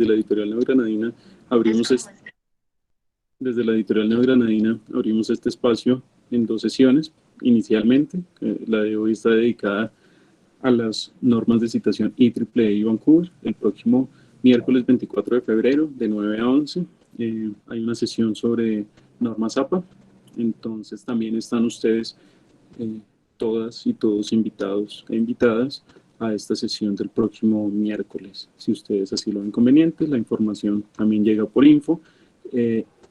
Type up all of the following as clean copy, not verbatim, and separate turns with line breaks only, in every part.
la editorial Neogranadina abrimos desde la editorial Neogranadina abrimos este espacio en 2 sesiones inicialmente. La de hoy está dedicada a las normas de citación IEEE y Vancouver. El próximo miércoles 24 de febrero de 9 a 11 hay una sesión sobre normas APA. Entonces también están ustedes todas y todos invitados e invitadas a esta sesión del próximo miércoles. Si ustedes así lo ven conveniente, la información también llega por info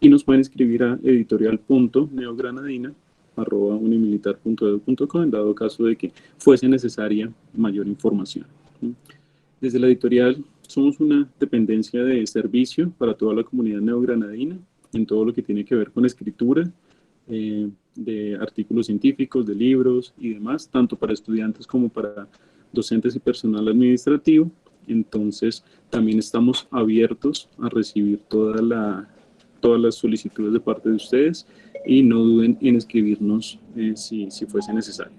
y nos pueden escribir a editorial.neogranadina@unimilitar.edu.co en dado caso de que fuese necesaria mayor información. Desde la editorial somos una dependencia de servicio para toda la comunidad neogranadina en todo lo que tiene que ver con escritura, de artículos científicos, de libros y demás, tanto para estudiantes como para docentes y personal administrativo. Entonces, también estamos abiertos a recibir todas las solicitudes de parte de ustedes y no duden en escribirnos si fuese necesario.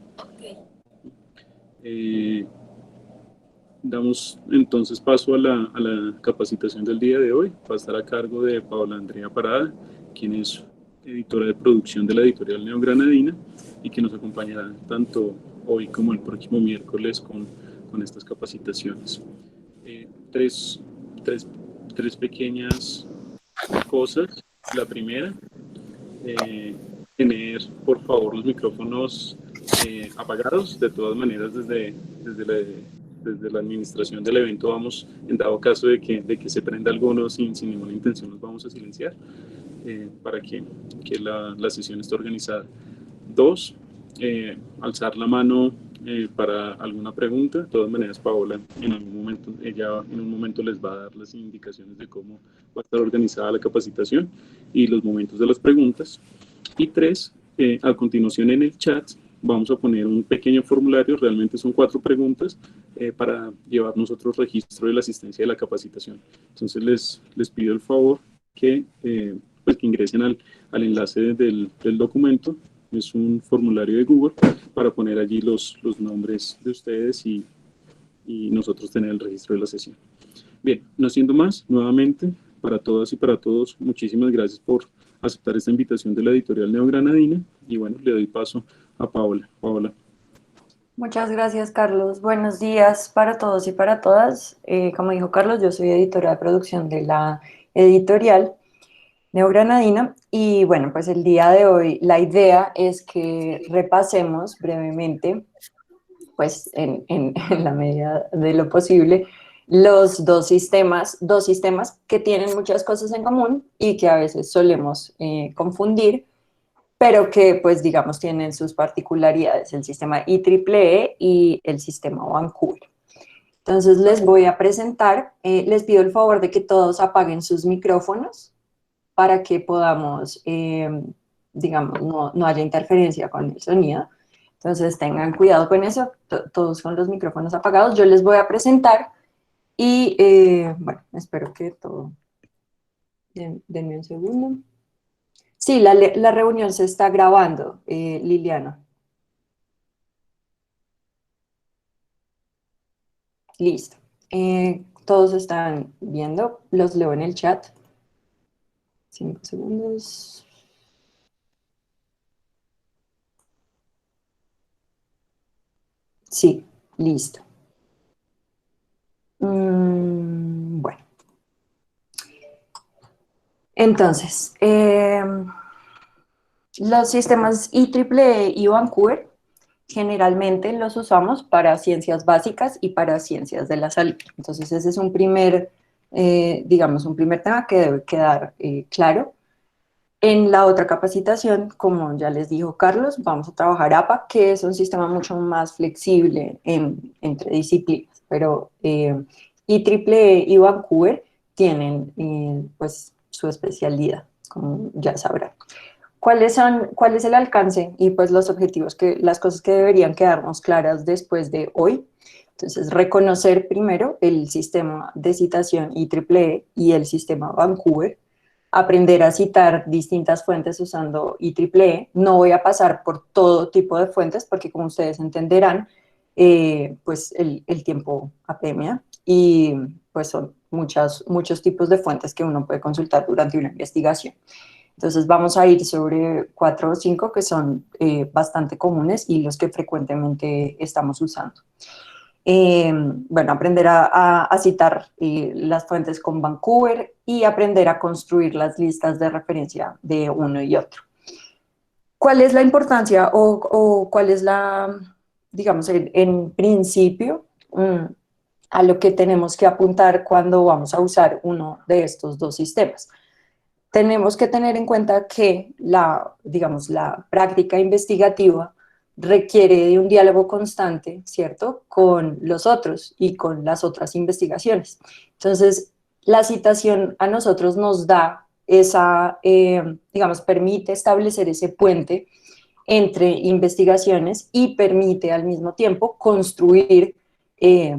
Damos entonces paso a la capacitación del día de hoy. Va a estar a cargo de Paola Andrea Parada, quien es editora de producción de la editorial Neogranadina y que nos acompañará tanto hoy como el próximo miércoles con estas capacitaciones. Tres pequeñas cosas. La primera, tener por favor los micrófonos apagados. De todas maneras, desde la administración del evento vamos, en dado caso de que se prenda alguno sin ninguna intención, los vamos a silenciar para que la sesión esté organizada. 2, alzar la mano para alguna pregunta. De todas maneras, Paola en un momento les va a dar las indicaciones de cómo va a estar organizada la capacitación y los momentos de las preguntas. Y 3, a continuación en el chat vamos a poner un pequeño formulario, realmente son 4 preguntas para llevar nosotros registro de la asistencia de la capacitación. Entonces les pido el favor que ingresen al enlace del documento. Es un formulario de Google para poner allí los nombres de ustedes y nosotros tener el registro de la sesión. Bien, no siendo más, nuevamente, para todas y para todos, muchísimas gracias por aceptar esta invitación de la editorial Neogranadina y bueno, le doy paso a Paola. Paola.
Muchas gracias, Carlos. Buenos días para todos y para todas. Como dijo Carlos, yo soy editora de producción de la editorial Neogranadina y bueno, pues el día de hoy la idea es que repasemos brevemente, pues en la medida de lo posible, los dos sistemas que tienen muchas cosas en común y que a veces solemos confundir, pero que pues digamos tienen sus particularidades, el sistema IEEE y el sistema Vancouver. Entonces les voy a presentar, les pido el favor de que todos apaguen sus micrófonos para que podamos, digamos, no haya interferencia con el sonido. Entonces tengan cuidado con eso, todos con los micrófonos apagados. Yo les voy a presentar y bueno, espero que todo, denme un segundo. Sí, la reunión se está grabando, Liliana. Listo. Todos están viendo, los leo en el chat. 5 segundos. Sí, listo. Bueno. Entonces, los sistemas IEEE y Vancouver generalmente los usamos para ciencias básicas y para ciencias de la salud. Entonces, ese es un primer, digamos, un primer tema que debe quedar claro. En la otra capacitación, como ya les dijo Carlos, vamos a trabajar APA, que es un sistema mucho más flexible entre disciplinas, pero IEEE y Vancouver tienen pues su especialidad, como ya sabrán. ¿Cuál es el alcance y pues los objetivos, las cosas que deberían quedarnos claras después de hoy? Entonces, reconocer primero el sistema de citación IEEE y el sistema Vancouver, aprender a citar distintas fuentes usando IEEE. No voy a pasar por todo tipo de fuentes porque como ustedes entenderán, pues el tiempo apremia y pues son muchos tipos de fuentes que uno puede consultar durante una investigación. Entonces vamos a ir sobre 4 o 5 que son bastante comunes y los que frecuentemente estamos usando. Bueno, aprender a citar las fuentes con Vancouver y aprender a construir las listas de referencia de uno y otro. ¿Cuál es la importancia o cuál es la, digamos, en principio, a lo que tenemos que apuntar cuando vamos a usar uno de estos dos sistemas? Tenemos que tener en cuenta que digamos, la práctica investigativa requiere de un diálogo constante, ¿cierto?, con los otros y con las otras investigaciones. Entonces, la citación a nosotros nos da digamos, permite establecer ese puente entre investigaciones y permite al mismo tiempo construir,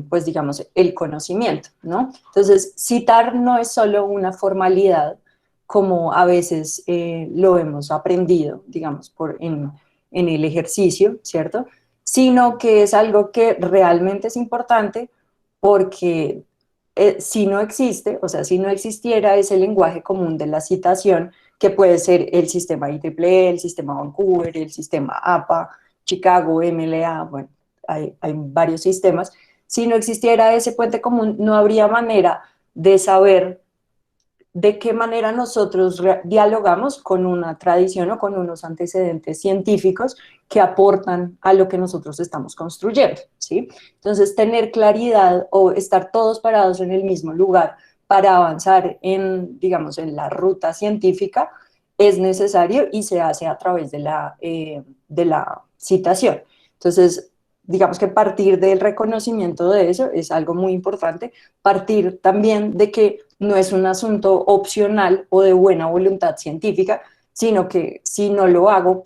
pues digamos, el conocimiento, ¿no? Entonces, citar no es solo una formalidad, como a veces lo hemos aprendido, digamos, en el ejercicio, ¿cierto? Sino que es algo que realmente es importante porque si no existe, o sea, si no existiera ese lenguaje común de la citación, que puede ser el sistema IEEE, el sistema Vancouver, el sistema APA, Chicago, MLA, bueno, hay varios sistemas, si no existiera ese puente común, no habría manera de saber de qué manera nosotros dialogamos con una tradición o con unos antecedentes científicos que aportan a lo que nosotros estamos construyendo, ¿sí? Entonces, tener claridad o estar todos parados en el mismo lugar para avanzar digamos, en la ruta científica es necesario y se hace a través de la citación. Entonces, digamos que partir del reconocimiento de eso es algo muy importante, partir también de que no es un asunto opcional o de buena voluntad científica, sino que si no lo hago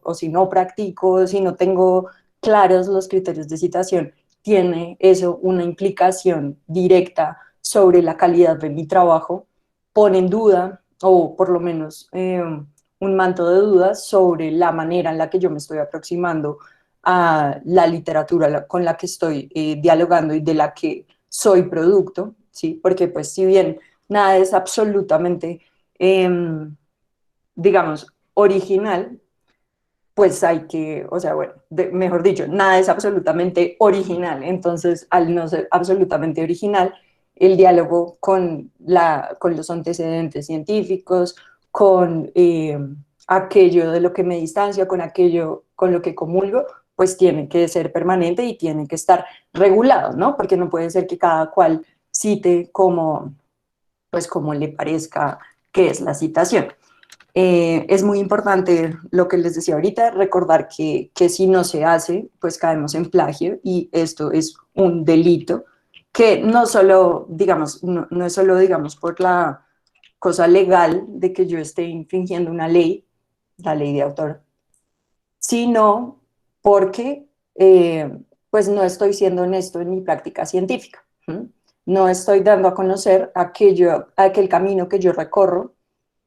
o si no practico, si no tengo claros los criterios de citación, tiene eso una implicación directa sobre la calidad de mi trabajo, pone en duda, o por lo menos un manto de dudas sobre la manera en la que yo me estoy aproximando a la literatura con la que estoy dialogando y de la que soy producto, ¿sí? Porque pues si bien nada es absolutamente, digamos, original, pues hay que, o sea, bueno, mejor dicho, nada es absolutamente original. Entonces, al no ser absolutamente original, el diálogo con los antecedentes científicos, con aquello de lo que me distancia, con aquello con lo que comulgo, pues tiene que ser permanente y tiene que estar regulado, ¿no? Porque no puede ser que cada cual cite pues como le parezca que es la citación. Es muy importante lo que les decía ahorita, recordar que si no se hace, pues caemos en plagio y esto es un delito que no solo, digamos, no es solo, digamos, por la cosa legal de que yo esté infringiendo una ley, la ley de autor, sino porque pues no estoy siendo honesto en mi práctica científica. ¿Sí? No estoy dando a conocer aquel camino que yo recorro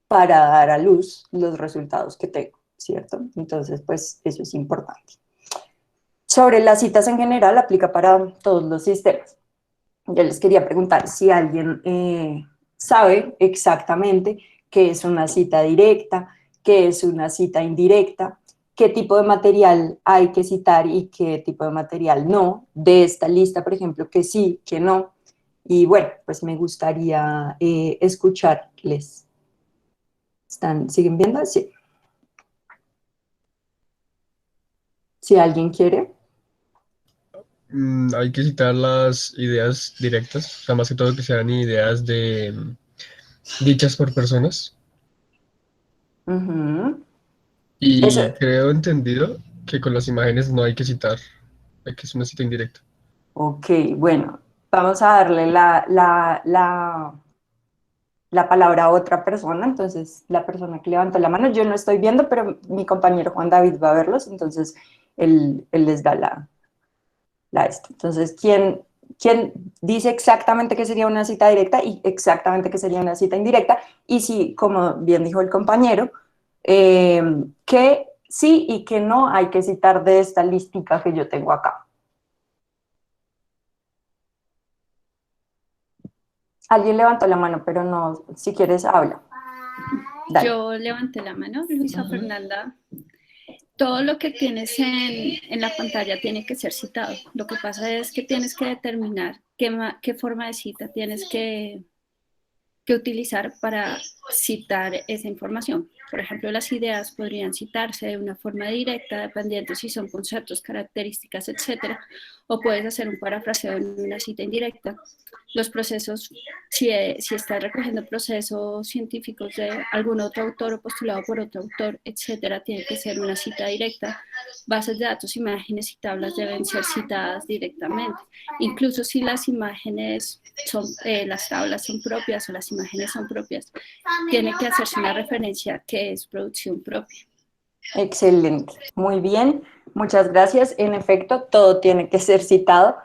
para dar a luz los resultados que tengo, ¿cierto? Entonces, pues eso es importante. Sobre las citas en general, aplica para todos los sistemas. Yo les quería preguntar si alguien sabe exactamente qué es una cita directa, qué es una cita indirecta, qué tipo de material hay que citar y qué tipo de material no, de esta lista, por ejemplo, que sí, que no. Y bueno, pues me gustaría escucharles. ¿Siguen viendo? Sí. Si alguien quiere.
Hay que citar las ideas directas, o sea, más que todo que sean ideas dichas por personas.
Ujú. Eso,
Y creo entendido que con las imágenes no hay que citar, hay que es una cita indirecta.
ok, bueno, vamos a darle la palabra a otra persona, entonces la persona que levantó la mano, yo no estoy viendo, pero mi compañero Juan David va a verlos, entonces él les da esto. Entonces, ¿quién dice exactamente qué sería una cita directa y exactamente qué sería una cita indirecta? Y si, como bien dijo el compañero, eh, que sí y que no hay que citar de esta listica que yo tengo acá. Alguien levantó la mano, pero no, si quieres, habla. Dale.
Yo levanté la mano, Luisa Fernanda. Todo lo que tienes en la pantalla tiene que ser citado. Lo que pasa es que tienes que determinar qué forma de cita tienes que utilizar para citar esa información. Por ejemplo, las ideas podrían citarse de una forma directa, dependiendo si son conceptos, características, etcétera, o puedes hacer un parafraseo en una cita indirecta. Los procesos, si estás recogiendo procesos científicos de algún otro autor o postulado por otro autor, etcétera, tiene que ser una cita directa. Bases de datos, imágenes y tablas deben ser citadas directamente. Incluso si las imágenes son, las tablas son propias o las imágenes son propias, tiene que hacerse una referencia que es producción propia.
Excelente, muy bien, muchas gracias. En efecto, todo tiene que ser citado.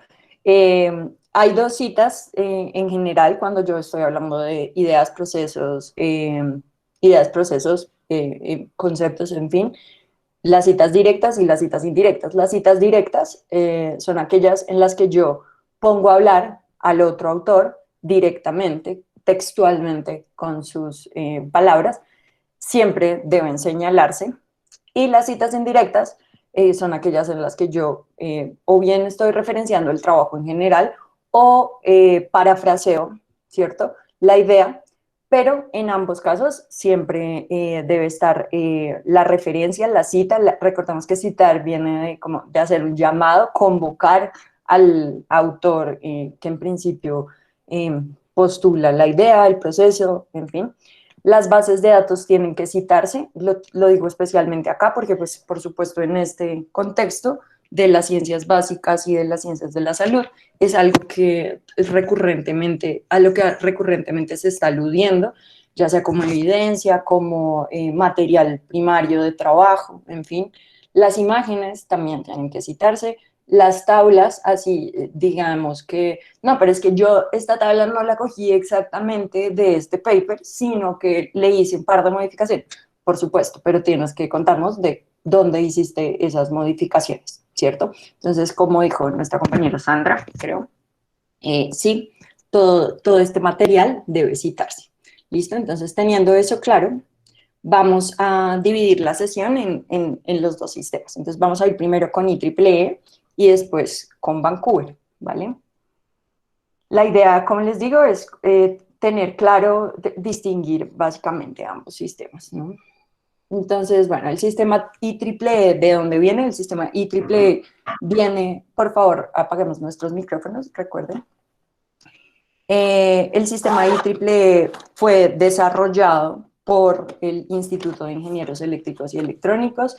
Hay dos citas en general cuando yo estoy hablando de ideas, procesos, conceptos, en fin. Las citas directas y las citas indirectas. Las citas directas son aquellas en las que yo pongo a hablar al otro autor directamente, textualmente, con sus palabras. Siempre deben señalarse. Y las citas indirectas son aquellas en las que yo o bien estoy referenciando el trabajo en general o parafraseo, ¿cierto? La idea, pero en ambos casos siempre debe estar la referencia, la cita. Recordemos que citar viene de hacer un llamado, convocar al autor que en principio postula la idea, el proceso, en fin. Las bases de datos tienen que citarse, lo digo especialmente acá porque, pues, por supuesto, en este contexto de las ciencias básicas y de las ciencias de la salud, es algo que a lo que recurrentemente se está aludiendo, ya sea como evidencia, como material primario de trabajo, en fin. Las imágenes también tienen que citarse, las tablas, así digamos que, no, pero es que yo esta tabla no la cogí exactamente de este paper, sino que le hice un par de modificaciones, por supuesto, pero tienes que contarnos de dónde hiciste esas modificaciones, ¿cierto? Entonces, como dijo nuestra compañera Sandra, creo, sí, todo este material debe citarse. ¿Listo? Entonces, teniendo eso claro, vamos a dividir la sesión en los dos sistemas. Entonces, vamos a ir primero con IEEE y después con Vancouver, ¿vale? La idea, como les digo, es tener claro, distinguir básicamente ambos sistemas, ¿no? Entonces, bueno, el sistema IEEE, ¿de dónde viene? El sistema IEEE viene, por favor, apaguemos nuestros micrófonos, recuerden. El sistema IEEE fue desarrollado por el Instituto de Ingenieros Eléctricos y Electrónicos,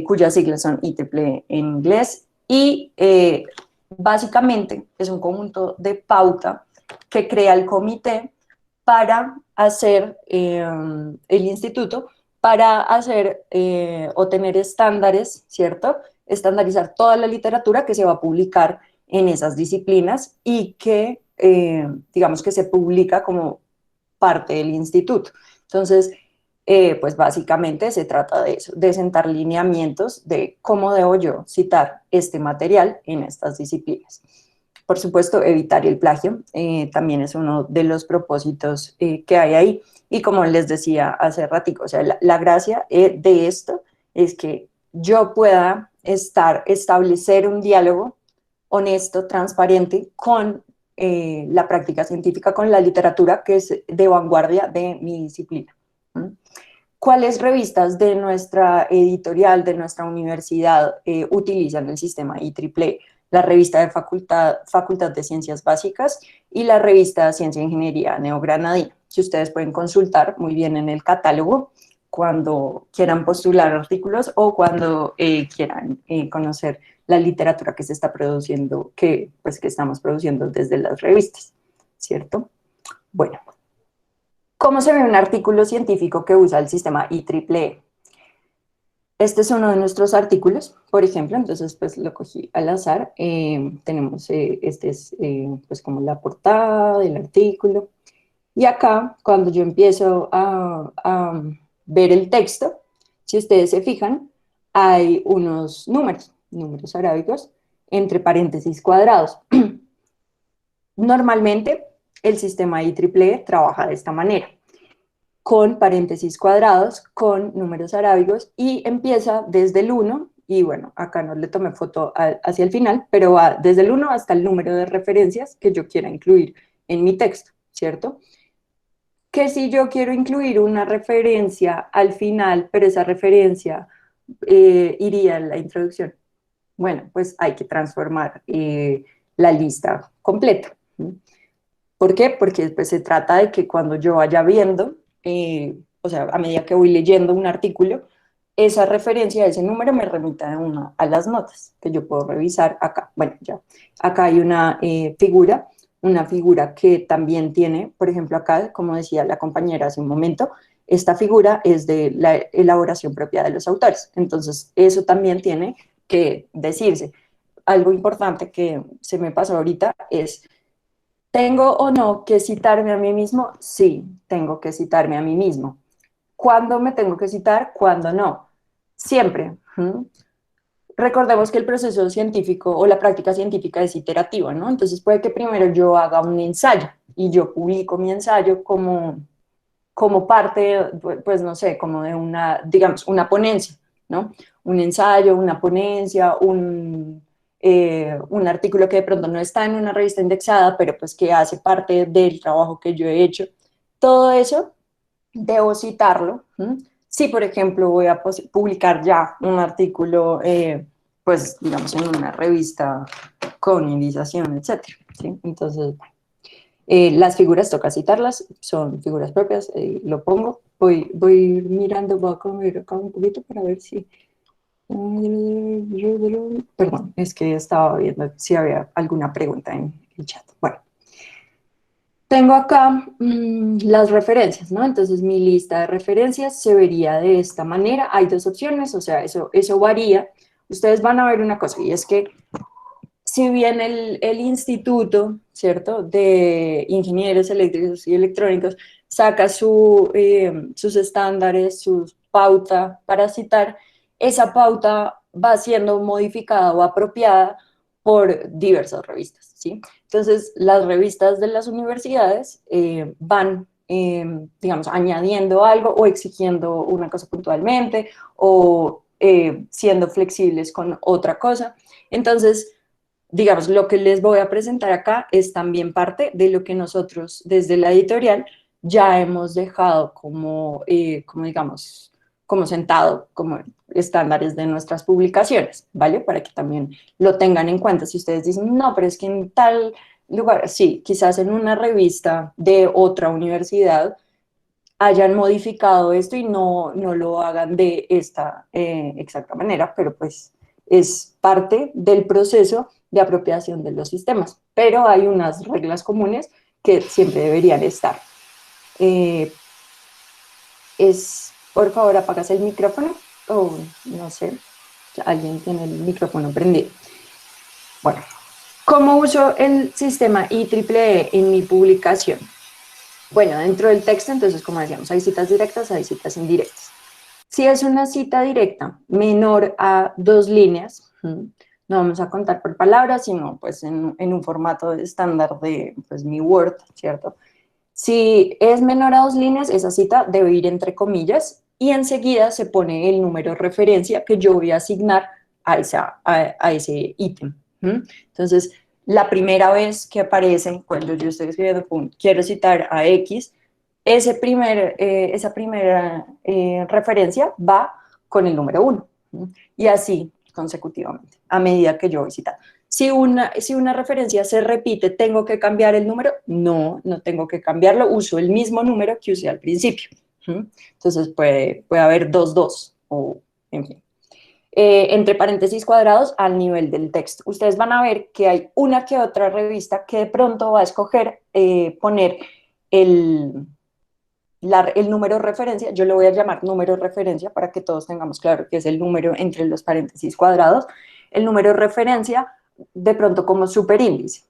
cuyas siglas son IEEE en inglés, y básicamente es un conjunto de pauta que crea el comité para hacer, el instituto, para hacer o tener estándares, ¿cierto? Estandarizar toda la literatura que se va a publicar en esas disciplinas y que, digamos, que se publica como parte del instituto. Entonces, pues básicamente se trata de eso, de sentar lineamientos de cómo debo yo citar este material en estas disciplinas. Por supuesto, evitar el plagio también es uno de los propósitos que hay ahí. Y como les decía hace ratico, o sea, la gracia de esto es que yo pueda establecer un diálogo honesto, transparente con la práctica científica, con la literatura que es de vanguardia de mi disciplina. ¿Cuáles revistas de nuestra editorial, de nuestra universidad, utilizan el sistema IEEE? La revista de Facultad de Ciencias Básicas y la revista Ciencia e Ingeniería Neogranadina. Si ustedes pueden consultar muy bien en el catálogo cuando quieran postular artículos o cuando quieran conocer la literatura que se está produciendo, que estamos produciendo desde las revistas, ¿cierto? Bueno, ¿cómo se ve un artículo científico que usa el sistema IEEE? Este es uno de nuestros artículos, por ejemplo, entonces pues lo cogí al azar. Tenemos, este es pues como la portada del artículo. Y acá, cuando yo empiezo a ver el texto, si ustedes se fijan, hay unos números arábigos, entre paréntesis cuadrados. Normalmente, el sistema IEEE trabaja de esta manera, con paréntesis cuadrados, con números arábigos, y empieza desde el 1, y bueno, acá no le tomé foto hacia el final, pero va desde el 1 hasta el número de referencias que yo quiera incluir en mi texto, ¿cierto? Que si yo quiero incluir una referencia al final, pero esa referencia iría en la introducción, bueno, pues hay que transformar la lista completa. ¿Por qué? Porque pues, se trata de que cuando yo vaya viendo, o sea, a medida que voy leyendo un artículo, esa referencia, ese número me remita a las notas que yo puedo revisar acá. Bueno, ya, acá hay una figura que también tiene, por ejemplo, acá, como decía la compañera hace un momento, esta figura es de la elaboración propia de los autores. Entonces, eso también tiene que decirse. Algo importante que se me pasó ahorita es, ¿tengo o no que citarme a mí mismo? Sí, tengo que citarme a mí mismo. ¿Cuándo me tengo que citar? ¿Cuándo no? Siempre. Recordemos que el proceso científico o la práctica científica es iterativa, ¿no? Entonces puede que primero yo haga un ensayo y yo publico mi ensayo como parte, pues no sé, como de una, digamos, una ponencia, ¿no? Un ensayo, una ponencia, un artículo que de pronto no está en una revista indexada, pero pues que hace parte del trabajo que yo he hecho. Todo eso debo citarlo. Si, por ejemplo, voy a publicar ya un artículo, pues, digamos, en una revista con indización, etcétera, ¿sí? Entonces, las figuras toca citarlas, son figuras propias, lo pongo. Voy mirando, voy a comer acá un poquito para ver si... Perdón, es que estaba viendo si había alguna pregunta en el chat. Bueno. Tengo acá las referencias, ¿no? Entonces mi lista de referencias se vería de esta manera. Hay dos opciones, o sea, eso varía. Ustedes van a ver una cosa, y es que si bien el instituto, ¿cierto?, de ingenieros eléctricos y electrónicos saca sus estándares, su pauta para citar, esa pauta va siendo modificada o apropiada por diversas revistas, ¿sí? Entonces, las revistas de las universidades van, digamos, añadiendo algo o exigiendo una cosa puntualmente o siendo flexibles con otra cosa. Entonces, digamos, lo que les voy a presentar acá es también parte de lo que nosotros desde la editorial ya hemos dejado como digamos, como sentado, como estándares de nuestras publicaciones, ¿vale? Para que también lo tengan en cuenta. Si ustedes dicen, no, pero es que en tal lugar, sí, quizás en una revista de otra universidad hayan modificado esto y no lo hagan de esta exacta manera, pero pues es parte del proceso de apropiación de los sistemas. Pero hay unas reglas comunes que siempre deberían estar. Por favor, apagas el micrófono, o no sé, alguien tiene el micrófono prendido. Bueno, ¿cómo uso el sistema IEEE en mi publicación? Bueno, dentro del texto, entonces, como decíamos, hay citas directas, hay citas indirectas. Si es una cita directa menor a 2 líneas, no vamos a contar por palabras, sino pues en un formato estándar de pues, mi Word, ¿cierto? Si es menor a 2 líneas, esa cita debe ir entre comillas y enseguida se pone el número de referencia que yo voy a asignar a ese ítem. Entonces, la primera vez que aparece, cuando yo estoy escribiendo, quiero citar a X, esa primera referencia va con el número 1, y así consecutivamente, a medida que yo voy citando. Si una referencia se repite, ¿tengo que cambiar el número? No, no tengo que cambiarlo, uso el mismo número que usé al principio. Entonces puede haber 2, o en fin. Entre paréntesis cuadrados al nivel del texto. Ustedes van a ver que hay una que otra revista que de pronto va a escoger poner el número de referencia. Yo lo voy a llamar número de referencia para que todos tengamos claro que es el número entre los paréntesis cuadrados. El número de referencia de pronto como superíndice.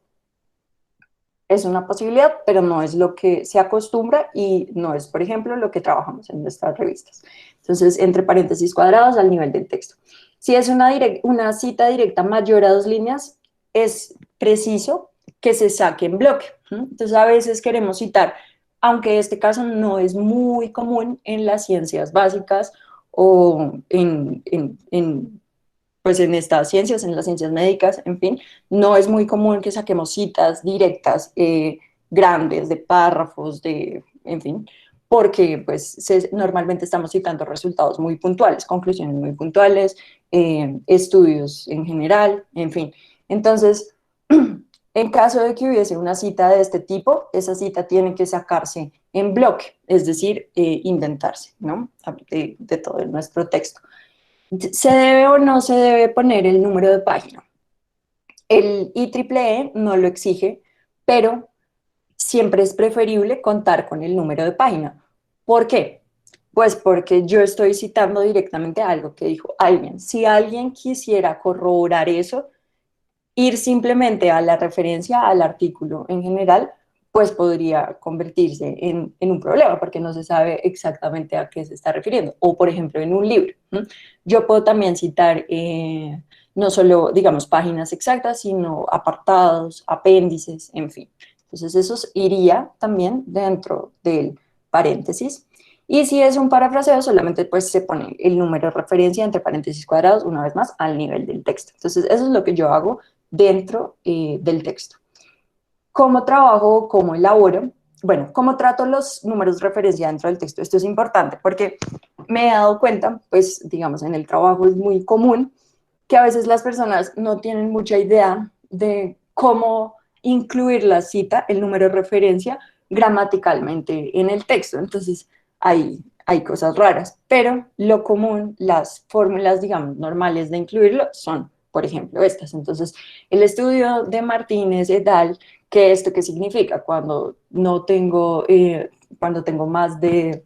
Es una posibilidad, pero no es lo que se acostumbra y no es, por ejemplo, lo que trabajamos en nuestras revistas. Entonces, entre paréntesis cuadrados al nivel del texto. Si es una cita directa mayor a 2 líneas, es preciso que se saque en bloque. Entonces a veces queremos citar, aunque este caso no es muy común en las ciencias básicas o pues en estas ciencias, en las ciencias médicas, en fin, no es muy común que saquemos citas directas grandes de párrafos, en fin, porque pues normalmente estamos citando resultados muy puntuales, conclusiones muy puntuales, estudios en general, en fin. Entonces, en caso de que hubiese una cita de este tipo, esa cita tiene que sacarse en bloque, es decir, inventarse, ¿no? De todo nuestro texto. ¿Se debe o no se debe poner el número de página? El IEEE no lo exige, pero siempre es preferible contar con el número de página. ¿Por qué? Pues porque yo estoy citando directamente algo que dijo alguien. Si alguien quisiera corroborar eso, ir simplemente a la referencia al artículo en general, pues podría convertirse en un problema porque no se sabe exactamente a qué se está refiriendo. O, por ejemplo, en un libro. Yo puedo también citar no solo, digamos, páginas exactas, sino apartados, apéndices, en fin. Entonces, eso iría también dentro del paréntesis. Y si es un parafraseo, solamente pues se pone el número de referencia entre paréntesis cuadrados, una vez más, al nivel del texto. Entonces, eso es lo que yo hago dentro del texto. ¿Cómo trabajo? ¿Cómo elaboro? Bueno, ¿cómo trato los números de referencia dentro del texto? Esto es importante porque me he dado cuenta, pues, digamos, en el trabajo es muy común que a veces las personas no tienen mucha idea de cómo incluir la cita, el número de referencia, gramaticalmente en el texto. Entonces, hay cosas raras, pero lo común, las fórmulas, digamos, normales de incluirlo son, por ejemplo, estas. Entonces, el estudio de Martínez et al., ¿qué significa? Cuando no tengo, cuando tengo más de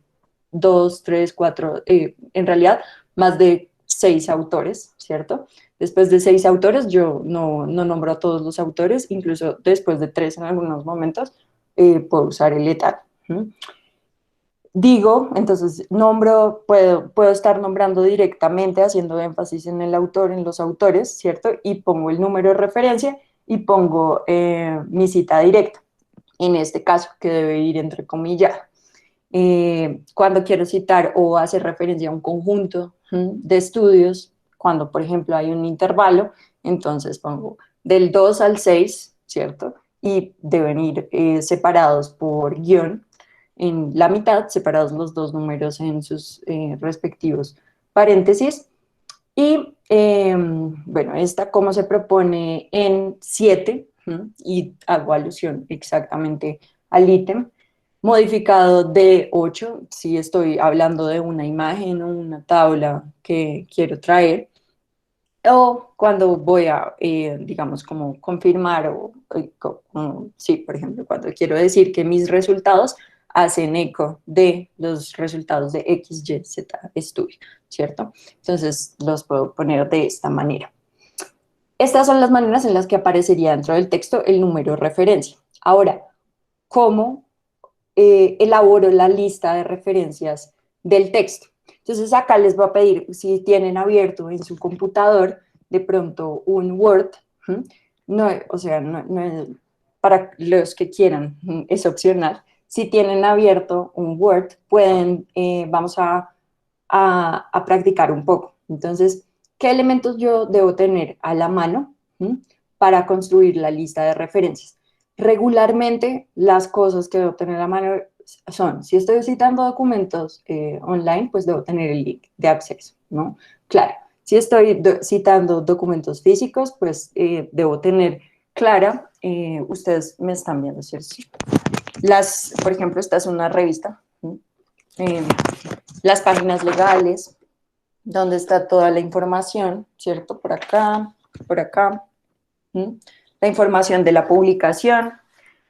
2, 3, 4, en realidad, más de 6 autores, ¿cierto? Después de 6 autores, yo no nombro a todos los autores, incluso después de 3 en algunos momentos, puedo usar el et al. Digo, entonces puedo estar nombrando directamente, haciendo énfasis en el autor, en los autores, ¿cierto? Y pongo el número de referencia y pongo mi cita directa, en este caso, que debe ir entrecomillada. Cuando quiero citar o hacer referencia a un conjunto de estudios, cuando, por ejemplo, hay un intervalo, entonces pongo del 2 al 6, ¿cierto? Y deben ir separados por guión, en la mitad, separados los dos números en sus respectivos paréntesis. Y bueno, esta como se propone en 7, y hago alusión exactamente al ítem, modificado de 8, si estoy hablando de una imagen o una tabla que quiero traer, o cuando voy a, digamos, como confirmar, sí, por ejemplo, cuando quiero decir que mis resultados hacen eco de los resultados de X, Y, Z estudio, ¿cierto? Entonces los puedo poner de esta manera. Estas son las maneras en las que aparecería dentro del texto el número de referencia. Ahora, ¿cómo elaboro la lista de referencias del texto? Entonces acá les voy a pedir, si tienen abierto en su computador de pronto un Word, no, o sea, no, para los que quieran, es opcional. Si tienen abierto un Word, pueden, vamos a practicar un poco. Entonces, ¿qué elementos yo debo tener a la mano para construir la lista de referencias? Regularmente, las cosas que debo tener a la mano son, si estoy citando documentos online, pues debo tener el link de acceso, ¿no? Claro, si estoy citando documentos físicos, pues debo tener clara, ustedes me están viendo, ¿cierto? Por ejemplo, esta es una revista, las páginas legales, donde está toda la información, ¿cierto? Por acá, por acá. La información de la publicación,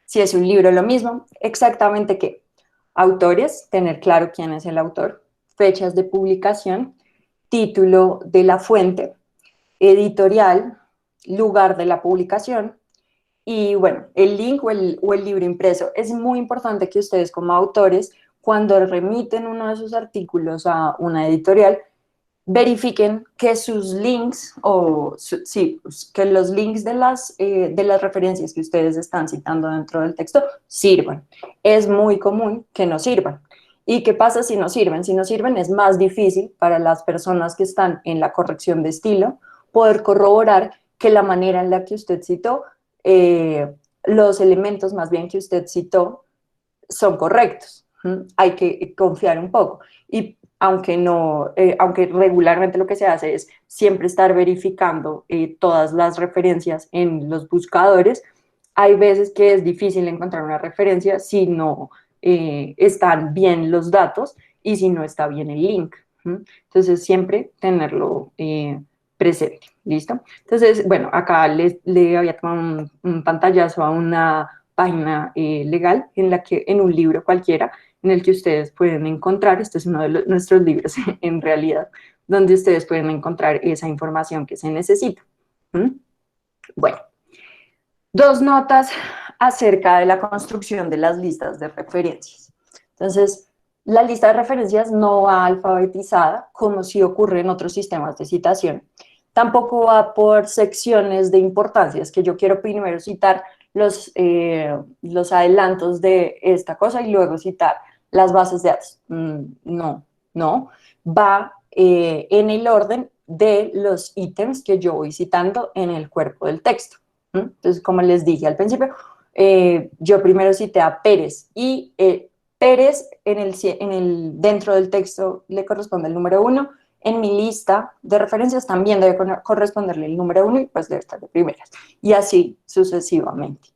si es un libro, lo mismo. Exactamente qué. Autores, tener claro quién es el autor. Fechas de publicación, título de la fuente, editorial, lugar de la publicación y, bueno, el link o el libro impreso. Es muy importante que ustedes como autores, cuando remiten uno de sus artículos a una editorial, verifiquen que sus links, sí, que los links de las referencias que ustedes están citando dentro del texto sirvan. Es muy común que no sirvan. ¿Y qué pasa si no sirven? Si no sirven, es más difícil para las personas que están en la corrección de estilo poder corroborar que la manera en la que usted citó, los elementos más bien que usted citó, son correctos. Hay que confiar un poco. Y aunque regularmente lo que se hace es siempre estar verificando todas las referencias en los buscadores, hay veces que es difícil encontrar una referencia si no están bien los datos y si no está bien el link. Entonces, siempre tenerlo presente, ¿listo? Entonces, bueno, acá le había tomado un pantallazo a una página legal en un libro cualquiera, en el que ustedes pueden encontrar, este es uno de nuestros libros en realidad, donde ustedes pueden encontrar esa información que se necesita. Bueno, 2 notas acerca de la construcción de las listas de referencias. Entonces, la lista de referencias no va alfabetizada, como sí ocurre en otros sistemas de citación. Tampoco va por secciones de importancia, es que yo quiero primero citar los adelantos de esta cosa y luego citar las bases de datos. No. Va en el orden de los ítems que yo voy citando en el cuerpo del texto. Entonces, como les dije al principio, yo primero cité a Pérez y Pérez dentro del texto le corresponde el número 1. En mi lista de referencias también debe corresponderle el número 1 y pues debe estar de primeras. Y así sucesivamente.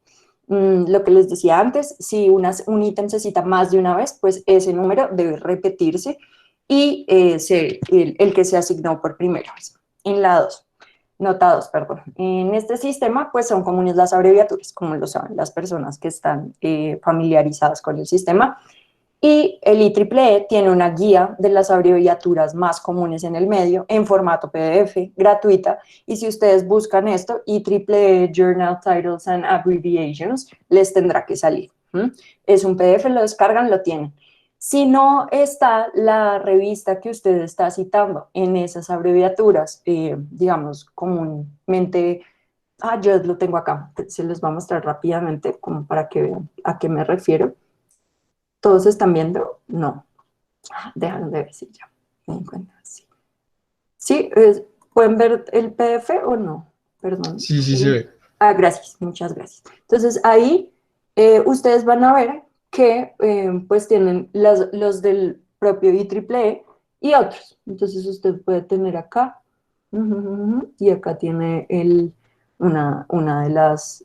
Lo que les decía antes, si un ítem se cita más de una vez, pues ese número debe repetirse y el que se asignó por primera vez. En la 2. Nota 2, perdón. En este sistema, pues son comunes las abreviaturas, como lo saben las personas que están familiarizadas con el sistema. Y el IEEE tiene una guía de las abreviaturas más comunes en el medio, en formato PDF, gratuita. Y si ustedes buscan esto, IEEE Journal Titles and Abbreviations, les tendrá que salir. Es un PDF, lo descargan, lo tienen. Si no está la revista que usted está citando en esas abreviaturas, digamos, comúnmente, yo lo tengo acá, se los voy a mostrar rápidamente como para que vean a qué me refiero. ¿Todos están viendo? No. Déjalo de ver si ya me di cuenta. Sí, ¿sí? ¿Pueden ver el PDF o no? Perdón.
Sí, sí se ve.
Gracias, muchas gracias. Entonces, ahí ustedes van a ver que pues tienen los del propio IEEE y otros. Entonces, usted puede tener acá y acá tiene una de las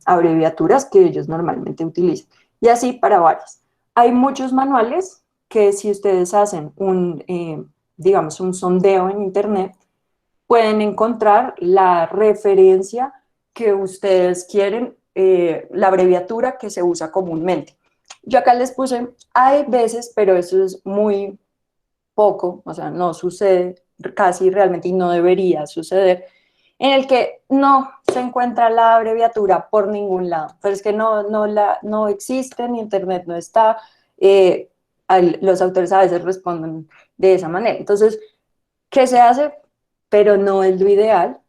abreviaturas que ellos normalmente utilizan. Y así para varias. Hay muchos manuales que si ustedes hacen digamos, un sondeo en internet, pueden encontrar la referencia que ustedes quieren, la abreviatura que se usa comúnmente. Yo acá les puse, hay veces, pero eso es muy poco, o sea, no sucede casi realmente y no debería suceder, en el que no se encuentra la abreviatura por ningún lado, pero es que no existe, en internet no está, los autores a veces responden de esa manera. Entonces, ¿qué se hace? Pero no es lo ideal.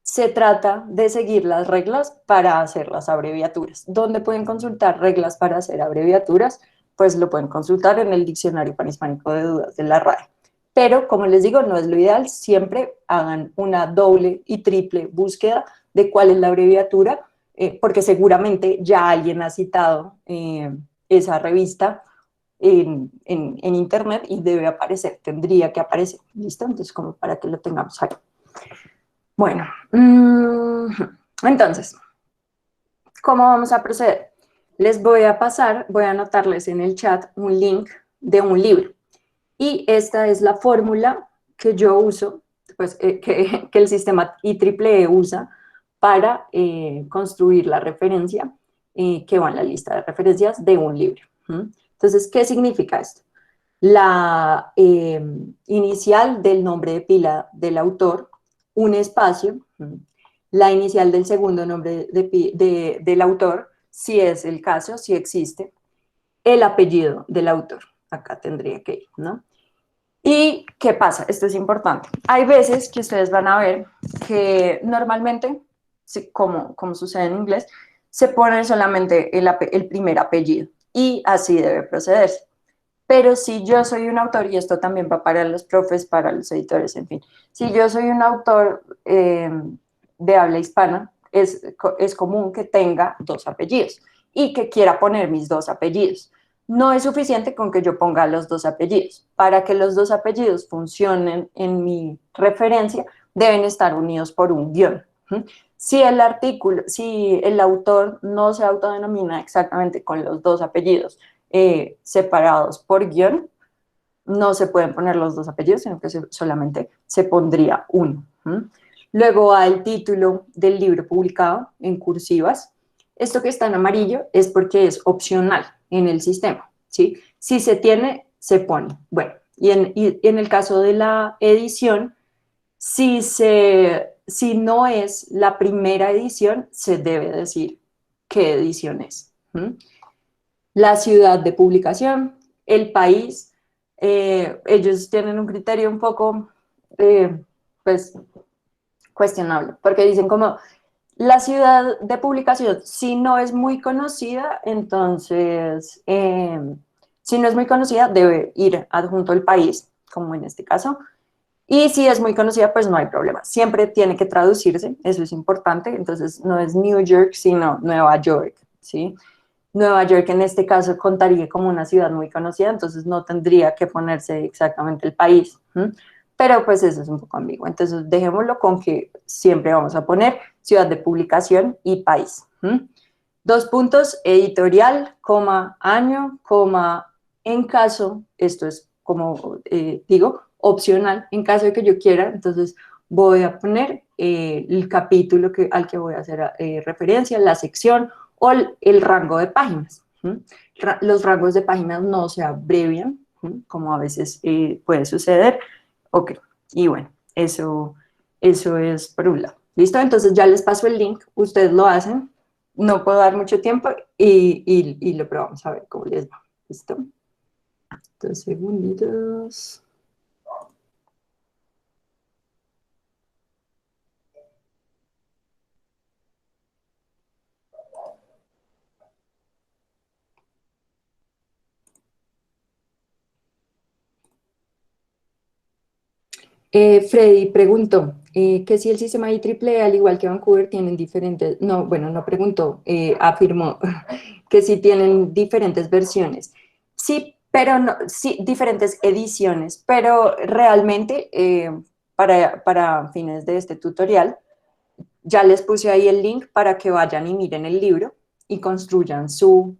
Se trata de seguir las reglas para hacer las abreviaturas. ¿Dónde pueden consultar reglas para hacer abreviaturas? Pues lo pueden consultar en el Diccionario Panhispánico de Dudas de la RAE. Pero, como les digo, no es lo ideal. Siempre hagan una doble y triple búsqueda de cuál es la abreviatura, porque seguramente ya alguien ha citado esa revista en internet y debe aparecer, tendría que aparecer. ¿Listo? Entonces, como para que lo tengamos ahí. Bueno, entonces, ¿cómo vamos a proceder? Les voy a anotarles en el chat un link de un libro. Y esta es la fórmula que yo uso, pues, que el sistema IEEE usa para construir la referencia que va en la lista de referencias de un libro. Entonces, ¿qué significa esto? La inicial del nombre de pila del autor, un espacio, la inicial del segundo nombre del autor, si es el caso, si existe, el apellido del autor, acá tendría que ir, ¿no? ¿Y qué pasa? Esto es importante. Hay veces que ustedes van a ver que normalmente, como sucede en inglés, se pone solamente el primer apellido y así debe procederse. Pero si yo soy un autor, y esto también va para los profes, para los editores, en fin, si yo soy un autor de habla hispana, es común que tenga dos apellidos y que quiera poner mis dos apellidos. No es suficiente con que yo ponga los dos apellidos. Para que los dos apellidos funcionen en mi referencia, deben estar unidos por un guión. Si si el autor no se autodenomina exactamente con los dos apellidos separados por guión, no se pueden poner los dos apellidos, sino que solamente se pondría uno. Luego va el título del libro publicado en cursivas. Esto que está en amarillo es porque es opcional en el sistema, ¿sí? Si se tiene, se pone. Bueno, y en el caso de la edición, si no es la primera edición, se debe decir qué edición es. La ciudad de publicación, el país, ellos tienen un criterio un poco, pues, cuestionable, porque dicen como, la ciudad de publicación, si no es muy conocida, entonces, si no es muy conocida, debe ir adjunto el país, como en este caso, y si es muy conocida, pues no hay problema. Siempre tiene que traducirse, eso es importante, entonces no es New York, sino Nueva York, ¿sí? Nueva York en este caso contaría como una ciudad muy conocida, entonces no tendría que ponerse exactamente el país. Pero pues eso es un poco ambiguo. Entonces dejémoslo con que siempre vamos a poner ciudad de publicación y país. Dos puntos, editorial, coma, año, coma, en caso, esto es como digo, opcional, en caso de que yo quiera, entonces voy a poner el capítulo al que voy a hacer referencia, la sección o el rango de páginas. Los rangos de páginas no se abrevian, como a veces puede suceder. Ok, y bueno, eso es por un lado. ¿Listo? Entonces ya les paso el link, ustedes lo hacen, no puedo dar mucho tiempo y lo probamos a ver cómo les va. ¿Listo? 2 segunditos. Freddy preguntó que si el sistema IEEE, al igual que Vancouver, tienen diferentes, no, bueno, no preguntó, afirmó que sí tienen diferentes versiones. Sí, pero no, sí, diferentes ediciones, pero realmente para fines de este tutorial, ya les puse ahí el link para que vayan y miren el libro y construyan su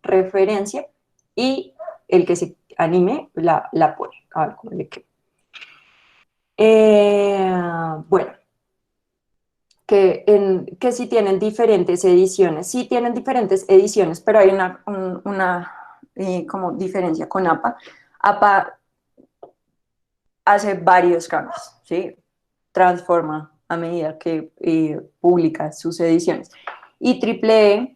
referencia y el que se anime la pone. A ver cómo le queda. Bueno, que sí tienen diferentes ediciones. Sí tienen diferentes ediciones, pero hay una como diferencia con APA. APA hace varios cambios, ¿sí? Transforma a medida que publica sus ediciones. Y AAA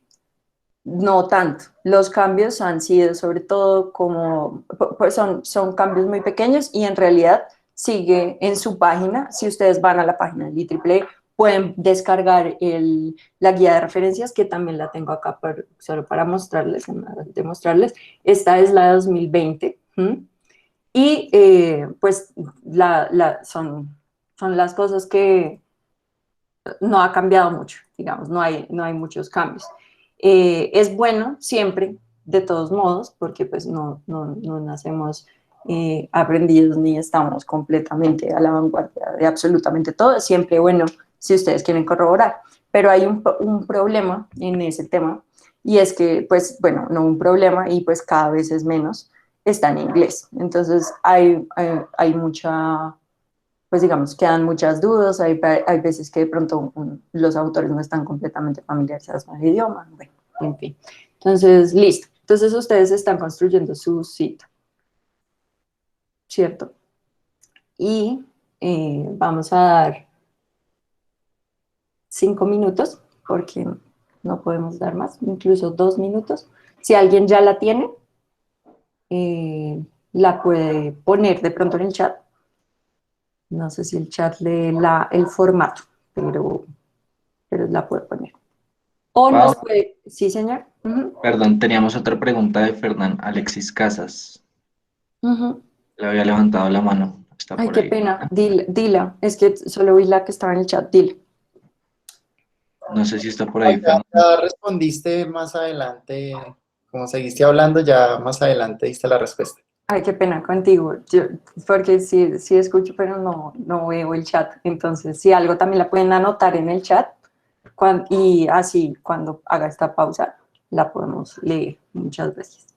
no tanto. Los cambios han sido sobre todo como, pues son cambios muy pequeños y en realidad sigue en su página. Si ustedes van a la página del IEEE, pueden descargar la guía de referencias, que también la tengo acá solo para mostrarles, demostrarles. Esta es la de 2020. Y pues son las cosas que no ha cambiado mucho, digamos, no hay muchos cambios. Es bueno siempre, de todos modos, porque pues no nacemos aprendidos ni estamos completamente a la vanguardia de absolutamente todo. Siempre bueno si ustedes quieren corroborar, pero hay un problema en ese tema y es que, pues, bueno, no un problema y pues cada vez es menos, está en inglés. Entonces hay mucha, pues digamos, quedan muchas dudas, hay veces que de pronto los autores no están completamente familiarizados con el idioma, bueno, en fin. Entonces, listo. Entonces ustedes están construyendo su sitio, ¿cierto? Y vamos a dar 5 minutos, porque no podemos dar más, incluso 2 minutos. Si alguien ya la tiene, la puede poner de pronto en el chat. No sé si el chat lee el formato, pero la puede poner. O
Pau,
nos puede... Sí, señor. Ujú,
perdón, teníamos otra pregunta de Fernán Alexis Casas.
ujú.
Le había levantado la mano. Está
Ay,
por
qué
ahí.
pena. Dila. Es que solo vi la que estaba en el chat. Dila.
No sé si está por
Ah,
ahí,
ya,
Fernán.
ya respondiste más adelante, como seguiste hablando, ya más adelante diste la respuesta.
Ay, qué pena contigo. Porque sí escucho, pero no veo el chat. Entonces, si algo también la pueden anotar en el chat. Y así, cuando haga esta pausa, la podemos leer. Muchas gracias.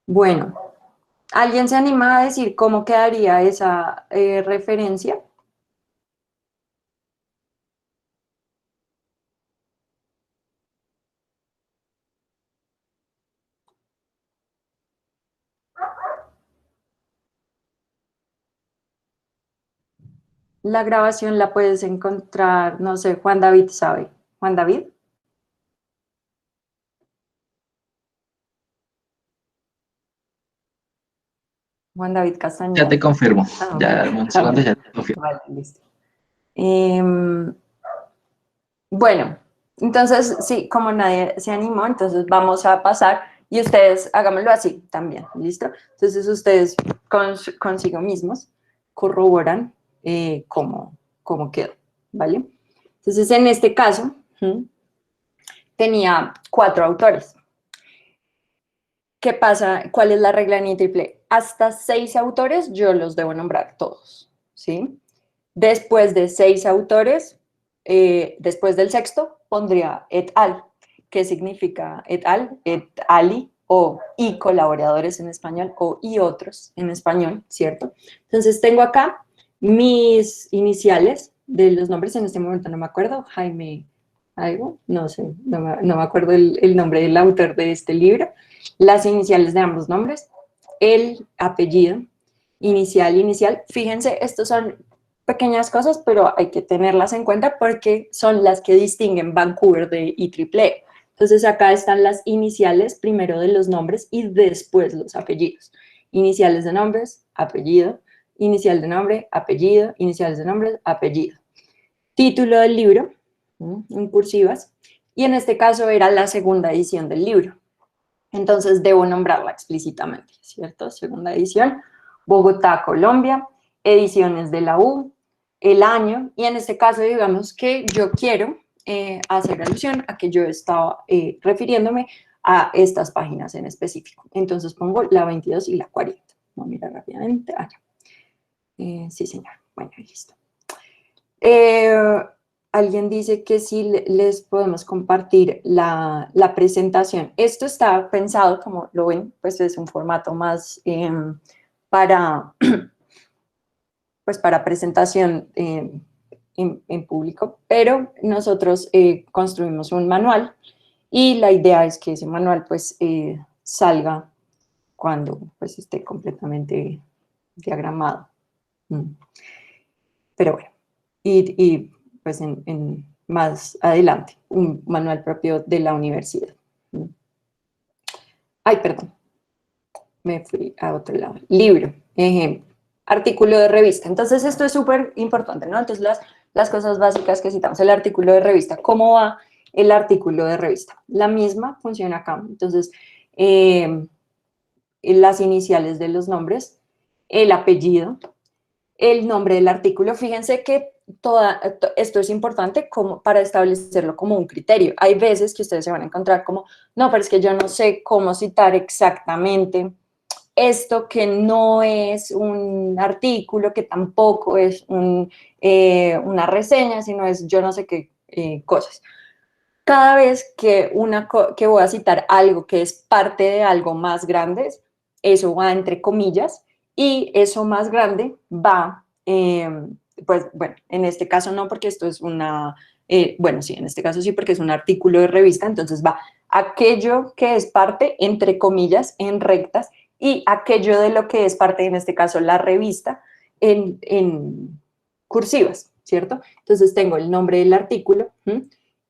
Bueno, ¿alguien se anima a decir cómo quedaría esa referencia? La grabación la puedes encontrar, no sé, Juan David sabe. ¿Juan David? Juan David
Ya te
Castañeda.
confirmo.
Ah, ok.
Ya, un segundo, ya te confirmo.
Vale, listo. Bueno, entonces, sí, como nadie se animó, entonces vamos a pasar y ustedes hagámoslo así también, ¿listo? Entonces ustedes consigo mismos corroboran cómo quedó, ¿vale? Entonces, en este caso, tenía 4 autores. ¿Qué pasa? ¿Cuál es la regla en IEEE? Hasta 6 autores yo los debo nombrar todos, ¿sí? Después de 6 autores, después del sexto, pondría et al. ¿Qué significa et al? Et ali, o y colaboradores en español, o y otros en español, ¿cierto? Entonces tengo acá mis iniciales de los nombres, en este momento no me acuerdo, Jaime algo, no sé, no me acuerdo el nombre del autor de este libro, las iniciales de ambos nombres, el apellido, inicial. Fíjense, estos son pequeñas cosas, pero hay que tenerlas en cuenta porque son las que distinguen Vancouver de IEEE. Entonces acá están las iniciales primero de los nombres y después los apellidos. Iniciales de nombres, apellido, inicial de nombre, apellido, iniciales de nombre, apellido. Título del libro, en cursivas, y en este caso era la segunda edición del libro. Entonces debo nombrarla explícitamente, ¿cierto? Segunda edición, Bogotá, Colombia, ediciones de la U, el año, y en este caso digamos que yo quiero hacer alusión a que yo estaba refiriéndome a estas páginas en específico. Entonces pongo la 22 y la 40. Voy a mirar rápidamente. Sí, señor. Bueno, listo. Alguien dice que sí les podemos compartir la presentación. Esto está pensado, como lo ven, pues es un formato más para presentación en público, pero nosotros construimos un manual y la idea es que ese manual pues salga cuando pues esté completamente diagramado. Pero bueno, y pues más adelante, un manual propio de la universidad. Ay, perdón, me fui a otro lado. Libro, ejemplo, artículo de revista. Entonces esto es súper importante, ¿no? Entonces las cosas básicas que citamos, el artículo de revista. ¿Cómo va el artículo de revista? La misma funciona acá. Entonces, las iniciales de los nombres, el apellido, el nombre del artículo. Fíjense que esto es importante como para establecerlo como un criterio. Hay veces que ustedes se van a encontrar como, no, pero es que yo no sé cómo citar exactamente esto que no es un artículo, que tampoco es una reseña, sino es yo no sé qué cosas. Cada vez que voy a citar algo que es parte de algo más grande, eso va entre comillas, y eso más grande va, pues bueno, en este caso no, porque esto es bueno, sí, en este caso sí, porque es un artículo de revista, entonces va aquello que es parte, entre comillas, en rectas, y aquello de lo que es parte, en este caso la revista, en cursivas, ¿cierto? Entonces tengo el nombre del artículo,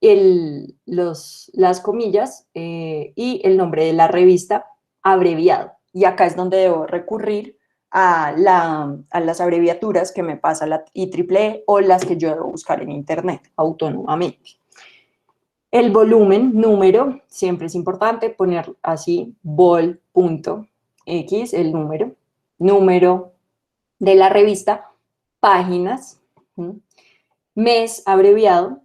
las comillas y el nombre de la revista abreviado. Y acá es donde debo recurrir a las abreviaturas que me pasa la IEEE o las que yo debo buscar en internet autónomamente. El volumen, número, siempre es importante poner así, vol.x, el número de la revista, páginas, mes abreviado,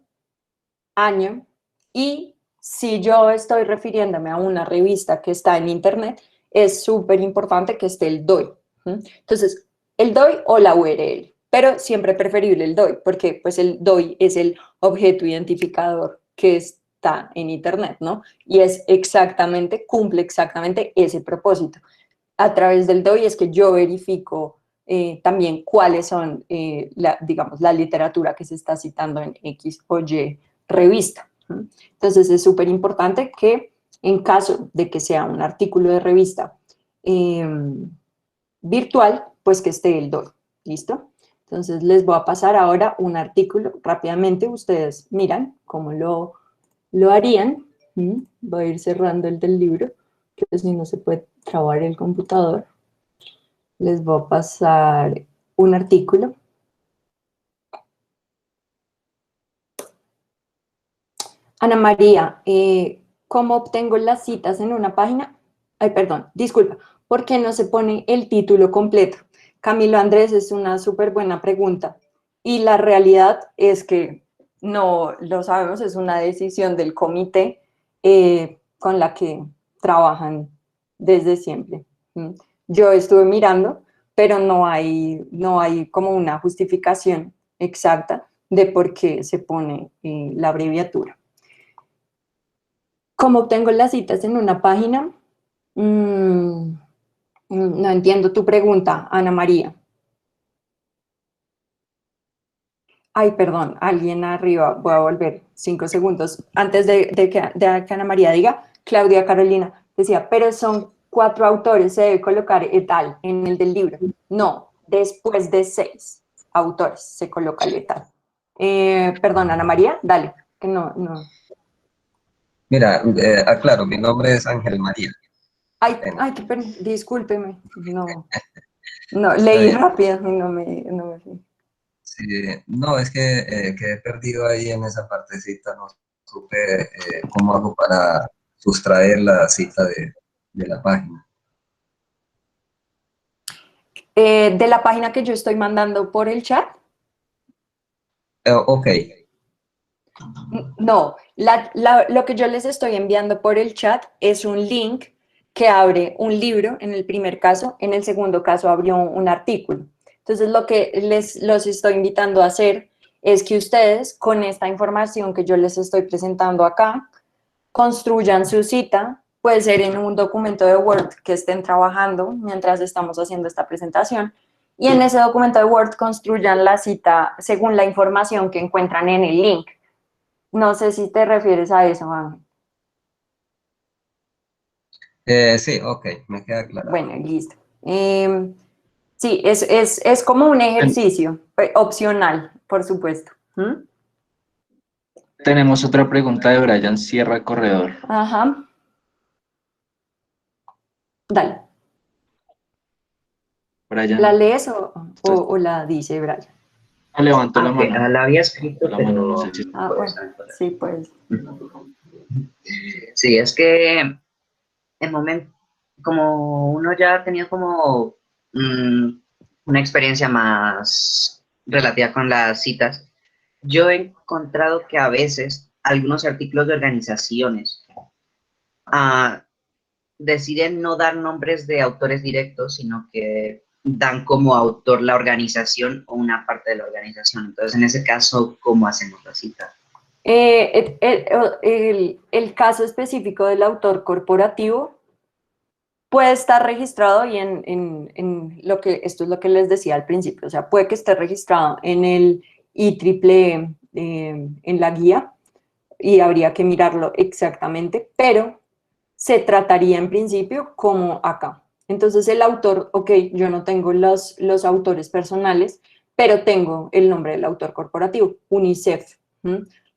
año, y si yo estoy refiriéndome a una revista que está en internet, es súper importante que esté el DOI. Entonces, el DOI o la URL, pero siempre preferible el DOI, porque pues el DOI es el objeto identificador que está en internet, ¿no? Y es exactamente, cumple exactamente ese propósito. A través del DOI es que yo verifico también cuáles son, digamos, la literatura que se está citando en X o Y revista. Entonces es súper importante que en caso de que sea un artículo de revista virtual, pues que esté el DOI, ¿listo? Entonces les voy a pasar ahora un artículo rápidamente, ustedes miran cómo lo harían. Voy a ir cerrando el del libro, que si no se puede trabar el computador. Les voy a pasar un artículo. Ana María, ¿cómo obtengo las citas en una página? Ay, perdón, disculpa, ¿por qué no se pone el título completo? Camilo Andrés, es una súper buena pregunta. Y la realidad es que no lo sabemos, es una decisión del comité con la que trabajan desde siempre. Yo estuve mirando, pero no hay como una justificación exacta de por qué se pone la abreviatura. ¿Cómo obtengo las citas en una página? No entiendo tu pregunta, Ana María. Ay, perdón, alguien arriba, voy a volver 5 segundos. Antes de que Ana María diga, Claudia Carolina decía, pero son 4 autores, se debe colocar etal en el del libro. No, después de 6 autores se coloca el etal. Perdón, Ana María, dale, que no.
Mira, aclaro, mi nombre es Ángel María.
Ay, discúlpeme, no,
Está
leí
bien.
rápido y no me fui.
Sí, no, es que quedé perdido ahí en esa partecita, no supe cómo hago para sustraer la cita de la página.
De la página que yo estoy mandando por el chat.
Ok,
No, lo que yo les estoy enviando por el chat es un link que abre un libro en el primer caso, en el segundo caso abrió un artículo. Entonces lo que los estoy invitando a hacer es que ustedes con esta información que yo les estoy presentando acá, construyan su cita, puede ser en un documento de Word que estén trabajando mientras estamos haciendo esta presentación, y en ese documento de Word construyan la cita según la información que encuentran en el link. No sé si te refieres a eso, Ángel.
sí, ok, me queda claro.
Bueno, listo. Sí, es como un ejercicio opcional, por supuesto.
Tenemos otra pregunta de Brian Sierra Corredor.
Ajá. Dale.
Brian,
¿La lees o la dice Brian?
levanto la
Aunque
mano.
la había escrito,
La mano, no
pero
sé si...
Ah, bueno, sí, pues.
sí, es que en momento, como uno ya ha tenido como una experiencia más relativa con las citas, yo he encontrado que a veces algunos artículos de organizaciones deciden no dar nombres de autores directos, sino que dan como autor la organización o una parte de la organización. Entonces, en ese caso, ¿cómo hacemos la cita?
El caso específico del autor corporativo puede estar registrado y en lo que, esto es lo que les decía al principio, o sea, puede que esté registrado en el IEEE, en la guía, y habría que mirarlo exactamente, pero se trataría en principio como acá. Entonces el autor, ok, yo no tengo los autores personales, pero tengo el nombre del autor corporativo, UNICEF.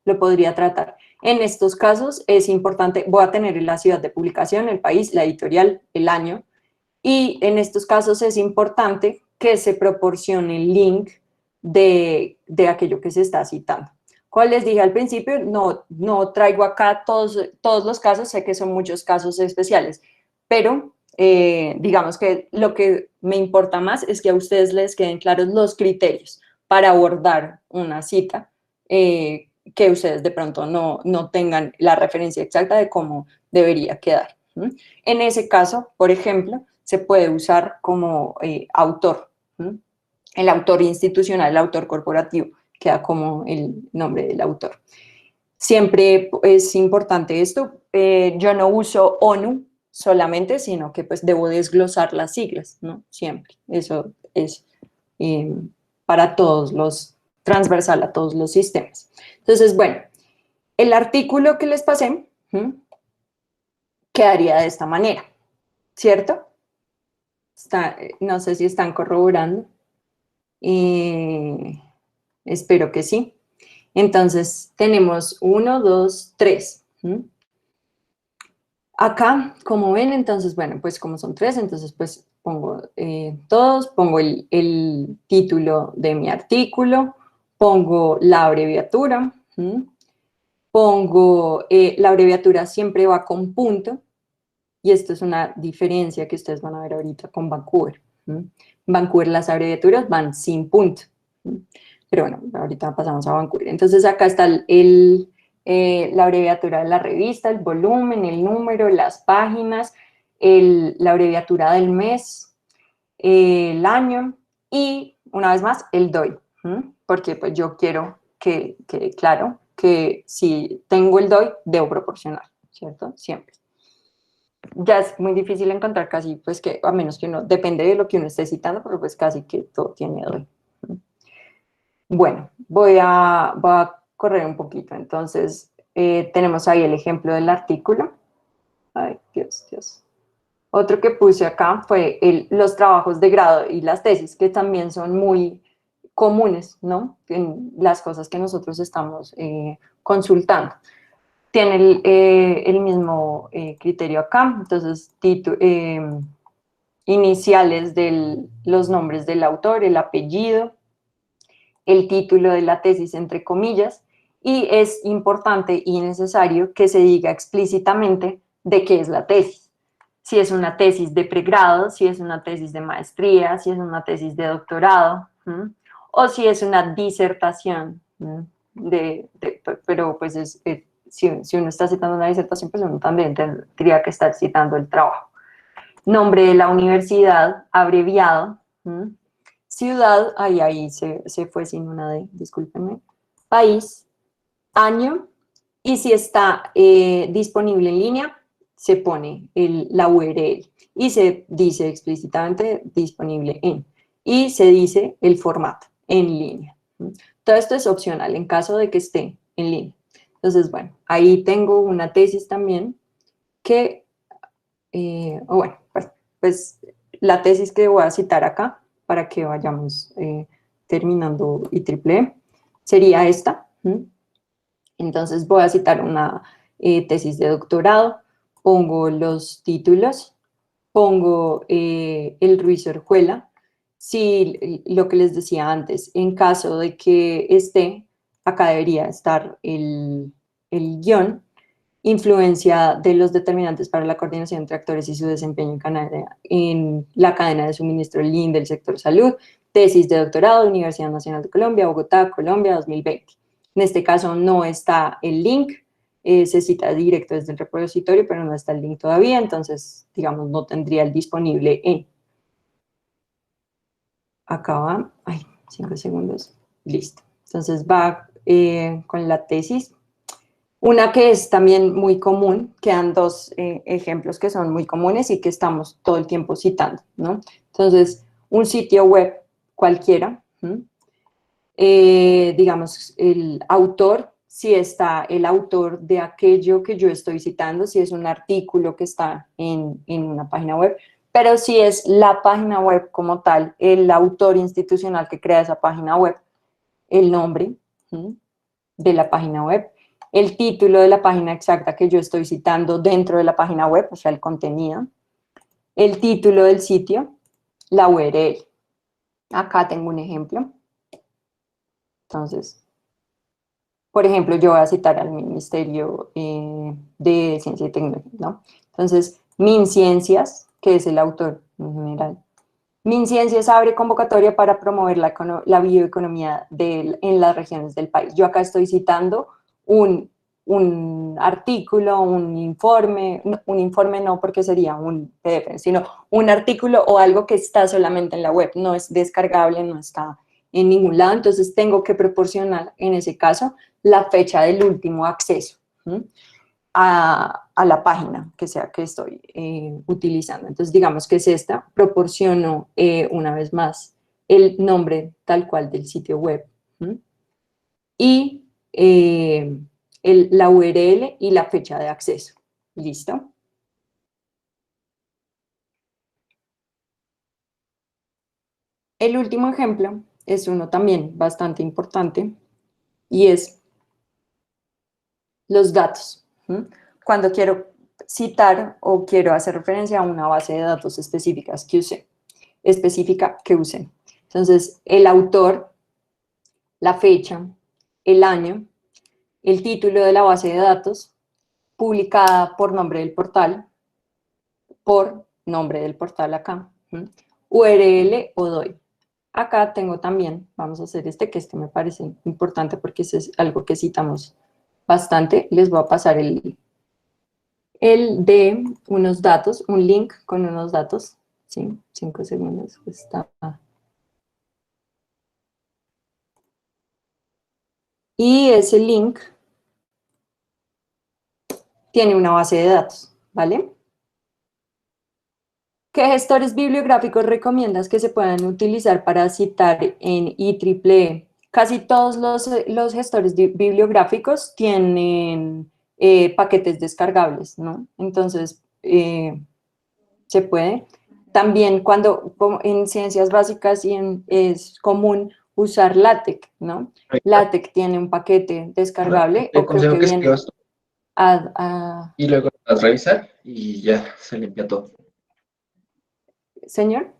lo podría tratar. En estos casos es importante, voy a tener la ciudad de publicación, el país, la editorial, el año, y en estos casos es importante que se proporcione el link de aquello que se está citando. Como les dije al principio, no traigo acá todos los casos, sé que son muchos casos especiales, pero digamos que lo que me importa más es que a ustedes les queden claros los criterios para abordar una cita, que ustedes de pronto no tengan la referencia exacta de cómo debería quedar. En ese caso, por ejemplo, se puede usar como autor, el autor institucional, el autor corporativo, queda como el nombre del autor. Siempre es importante esto, yo no uso ONU solamente, sino que pues debo desglosar las siglas, ¿no? Siempre, eso es para todos los, transversal a todos los sistemas. Entonces, bueno, el artículo que les pasé quedaría de esta manera, ¿cierto? No sé si están corroborando. Espero que sí. Entonces, tenemos 1, 2, 3. Acá, como ven, entonces, bueno, pues como son 3, entonces pues pongo todos, pongo el título de mi artículo, pongo la abreviatura, pongo, la abreviatura siempre va con punto, y esto es una diferencia que ustedes van a ver ahorita con Vancouver. En Vancouver las abreviaturas van sin punto, pero bueno, ahorita pasamos a Vancouver. Entonces acá está la abreviatura de la revista, el volumen, el número, las páginas, la abreviatura del mes, el año y, una vez más, el DOI, porque pues yo quiero que quede claro que si tengo el DOI, debo proporcionar, ¿cierto? Siempre. Ya es muy difícil encontrar casi, pues que, a menos que uno, depende de lo que uno esté citando, pero pues casi que todo tiene DOI. Bueno, voy a correr un poquito. Entonces, tenemos ahí el ejemplo del artículo. Ay, Dios. Otro que puse acá fue los trabajos de grado y las tesis, que también son muy comunes, ¿no? En las cosas que nosotros estamos consultando. Tiene el mismo criterio acá, entonces iniciales de los nombres del autor, el apellido, el título de la tesis entre comillas, y es importante y necesario que se diga explícitamente de qué es la tesis. Si es una tesis de pregrado, si es una tesis de maestría, si es una tesis de doctorado, o si es una disertación, pero pues si uno está citando una disertación, pues uno también tendría que estar citando el trabajo. Nombre de la universidad, abreviado, ciudad, ahí se fue sin una D, discúlpenme, país, año, y si está disponible en línea, se pone la URL y se dice explícitamente disponible en, y se dice el formato en línea. Todo esto es opcional en caso de que esté en línea. Entonces, bueno, ahí tengo una tesis también que, bueno, pues la tesis que voy a citar acá para que vayamos terminando IEEE sería esta. Entonces voy a citar una tesis de doctorado, pongo los títulos, pongo el Ruiz Orjuela, si lo que les decía antes, en caso de que esté, acá debería estar el guión, influencia de los determinantes para la coordinación entre actores y su desempeño en la cadena de suministro LIN del sector salud, tesis de doctorado, Universidad Nacional de Colombia, Bogotá, Colombia, 2020. En este caso no está el link, se cita directo desde el repositorio, pero no está el link todavía, entonces, digamos, no tendría el disponible en. Acá va, 5 segundos, listo. Entonces va con la tesis. Una que es también muy común, quedan dos ejemplos que son muy comunes y que estamos todo el tiempo citando, ¿no? Entonces, un sitio web cualquiera, digamos, el autor, si está el autor de aquello que yo estoy citando, si es un artículo que está en una página web, pero si es la página web como tal, el autor institucional que crea esa página web, el nombre, de la página web, el título de la página exacta que yo estoy citando dentro de la página web, o sea, el contenido, el título del sitio, la URL. Acá tengo un ejemplo. Entonces, por ejemplo, yo voy a citar al Ministerio de Ciencia y Tecnología, ¿no? Entonces, MinCiencias, que es el autor en general. MinCiencias abre convocatoria para promover la bioeconomía en las regiones del país. Yo acá estoy citando un artículo, un informe no porque sería un PDF, sino un artículo o algo que está solamente en la web, no es descargable, no está en ningún lado, entonces tengo que proporcionar, en ese caso, la fecha del último acceso a la página que sea que estoy utilizando. Entonces, digamos que es esta, proporciono una vez más el nombre tal cual del sitio web y la URL y la fecha de acceso. ¿Listo? El último ejemplo es uno también bastante importante y es los datos. Cuando quiero citar o quiero hacer referencia a una base de datos específica que use. Entonces, el autor, la fecha, el año, el título de la base de datos, publicada por nombre del portal acá, URL o DOI. Acá tengo también, vamos a hacer que este me parece importante porque ese es algo que citamos bastante. Les voy a pasar el de unos datos, un link con unos datos. Sí, 5 segundos. Está. Y ese link tiene una base de datos, ¿vale? ¿Qué gestores bibliográficos recomiendas que se puedan utilizar para citar en IEEE? Casi todos los gestores bibliográficos tienen paquetes descargables, ¿no? Entonces, se puede. También cuando en ciencias básicas es común usar LaTeX, ¿no? LaTeX tiene un paquete descargable.
Te
O creo
aconsejo
que
que
viene
escribas tú
a
y luego vas a revisar y ya se limpia todo.
¿Señor?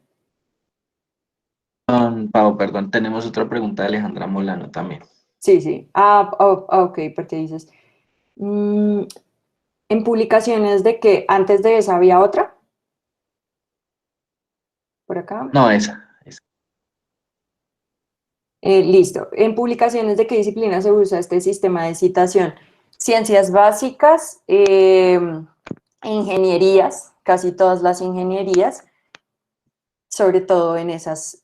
Pau, perdón, tenemos otra pregunta de Alejandra Molano también.
Sí, sí. Ok, porque dices, en publicaciones de que antes de esa había otra. Por acá.
No, esa.
Listo. En publicaciones de qué disciplina se usa este sistema de citación. Ciencias básicas, ingenierías, casi todas las ingenierías, sobre todo en esas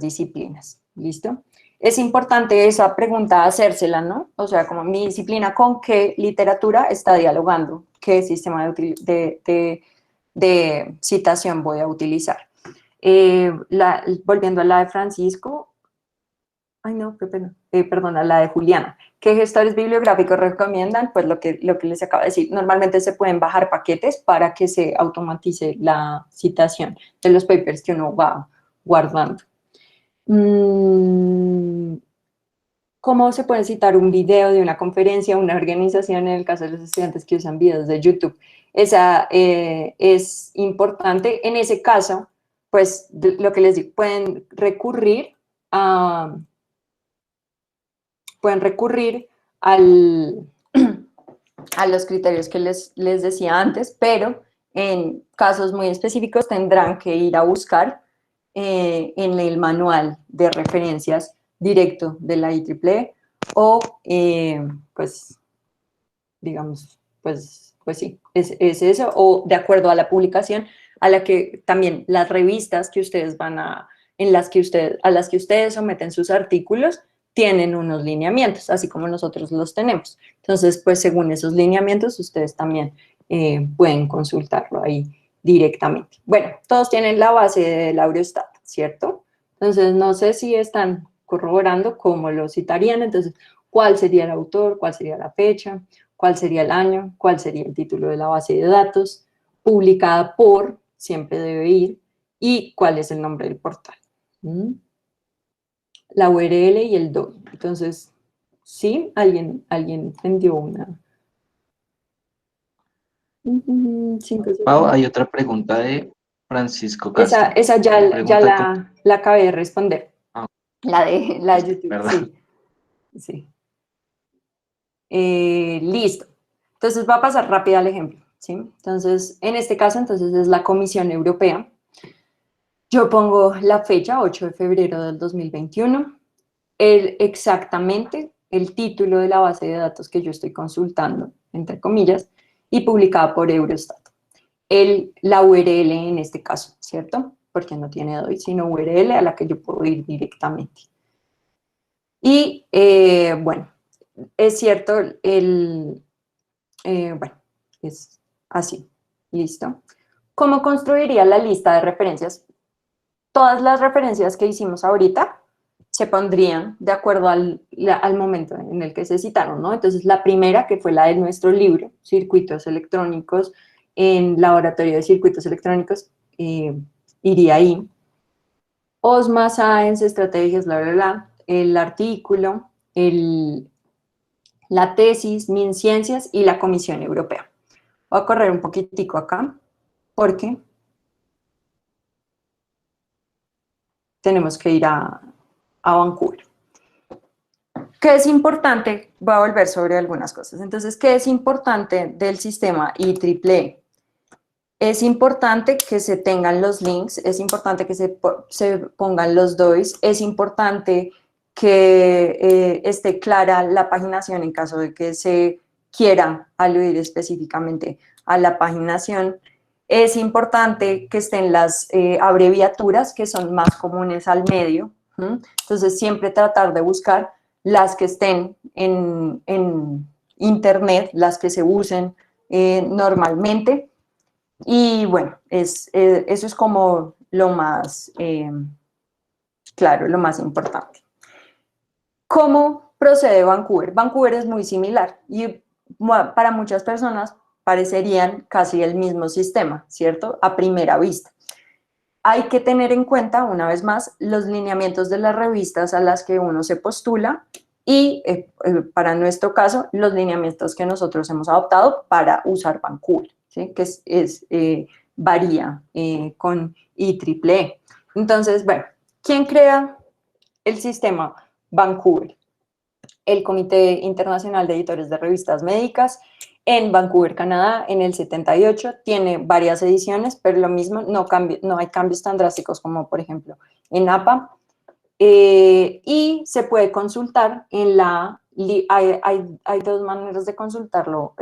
disciplinas. ¿Listo? Es importante esa pregunta hacérsela, ¿no? O sea, como mi disciplina, ¿con qué literatura está dialogando? ¿Qué sistema de citación voy a utilizar? Volviendo a la de Francisco, ay no, qué pena, perdona, la de Juliana. ¿Qué gestores bibliográficos recomiendan? Pues lo que les acabo de decir, normalmente se pueden bajar paquetes para que se automatice la citación de los papers que uno va guardando. ¿Cómo se puede citar un video de una conferencia, una organización en el caso de los estudiantes que usan videos de YouTube? Esa es importante. En ese caso, pues lo que les digo, pueden recurrir a a los criterios que les decía antes, pero en casos muy específicos tendrán que ir a buscar en el manual de referencias directo de la IEEE o, pues, digamos, pues sí, es eso, o de acuerdo a la publicación, a la que también las revistas que ustedes a las que ustedes someten sus artículos, tienen unos lineamientos, así como nosotros los tenemos. Entonces, pues según esos lineamientos, ustedes también pueden consultarlo ahí directamente. Bueno, todos tienen la base del Eurostat, ¿cierto? Entonces, no sé si están corroborando cómo lo citarían. Entonces, ¿cuál sería el autor? ¿Cuál sería la fecha? ¿Cuál sería el año? ¿Cuál sería el título de la base de datos? Publicada por, siempre debe ir, y cuál es el nombre del portal. La URL y el DOI. Entonces, ¿Sí? ¿Alguien entendió una? 5
Pau,
segundos.
hay otra pregunta de Francisco Castro.
Esa
Me
ya
pregunta tú.
la acabé de responder.
Ah,
La de YouTube,
¿verdad?
sí. Sí. Listo. Entonces, va a pasar rápido al ejemplo, ¿sí? Entonces, en este caso, entonces es la Comisión Europea. Yo pongo la fecha, 8 de febrero del 2021, exactamente el título de la base de datos que yo estoy consultando, entre comillas, y publicada por Eurostat. La URL en este caso, ¿cierto? Porque no tiene DOI, sino URL a la que yo puedo ir directamente. Y, bueno, es cierto, bueno, es así, listo. ¿Cómo construiría la lista de referencias? Todas las referencias que hicimos ahorita se pondrían de acuerdo al momento en el que se citaron, ¿no? Entonces, la primera, que fue la de nuestro libro, Circuitos Electrónicos, en Laboratorio de Circuitos Electrónicos, iría ahí. OSMA, Science, Estrategias, bla, bla, bla, el artículo, la tesis, MinCiencias y la Comisión Europea. Voy a correr un poquitico acá, porque tenemos que ir a Vancouver. ¿Qué es importante? Voy a volver sobre algunas cosas. Entonces, ¿qué es importante del sistema IEEE? Es importante que se tengan los links, es importante que se pongan los DOIs, es importante que esté clara la paginación en caso de que se quiera aludir específicamente a la paginación. Es importante que estén las abreviaturas que son más comunes al medio. Entonces, siempre tratar de buscar las que estén en Internet, las que se usen normalmente. Y bueno, eso es como lo más claro, lo más importante. ¿Cómo procede Vancouver? Vancouver es muy similar y para muchas personas parecerían casi el mismo sistema, ¿cierto? A primera vista. Hay que tener en cuenta, una vez más, los lineamientos de las revistas a las que uno se postula y, para nuestro caso, los lineamientos que nosotros hemos adoptado para usar Vancouver, ¿sí? Que varía con IEEE. Entonces, bueno, ¿quién crea el sistema Vancouver? El Comité Internacional de Editores de Revistas Médicas en Vancouver, Canadá, en el 78. Tiene varias ediciones, pero lo mismo, no hay cambios tan drásticos como, por ejemplo, en APA. Y se puede consultar en hay dos maneras de consultarlo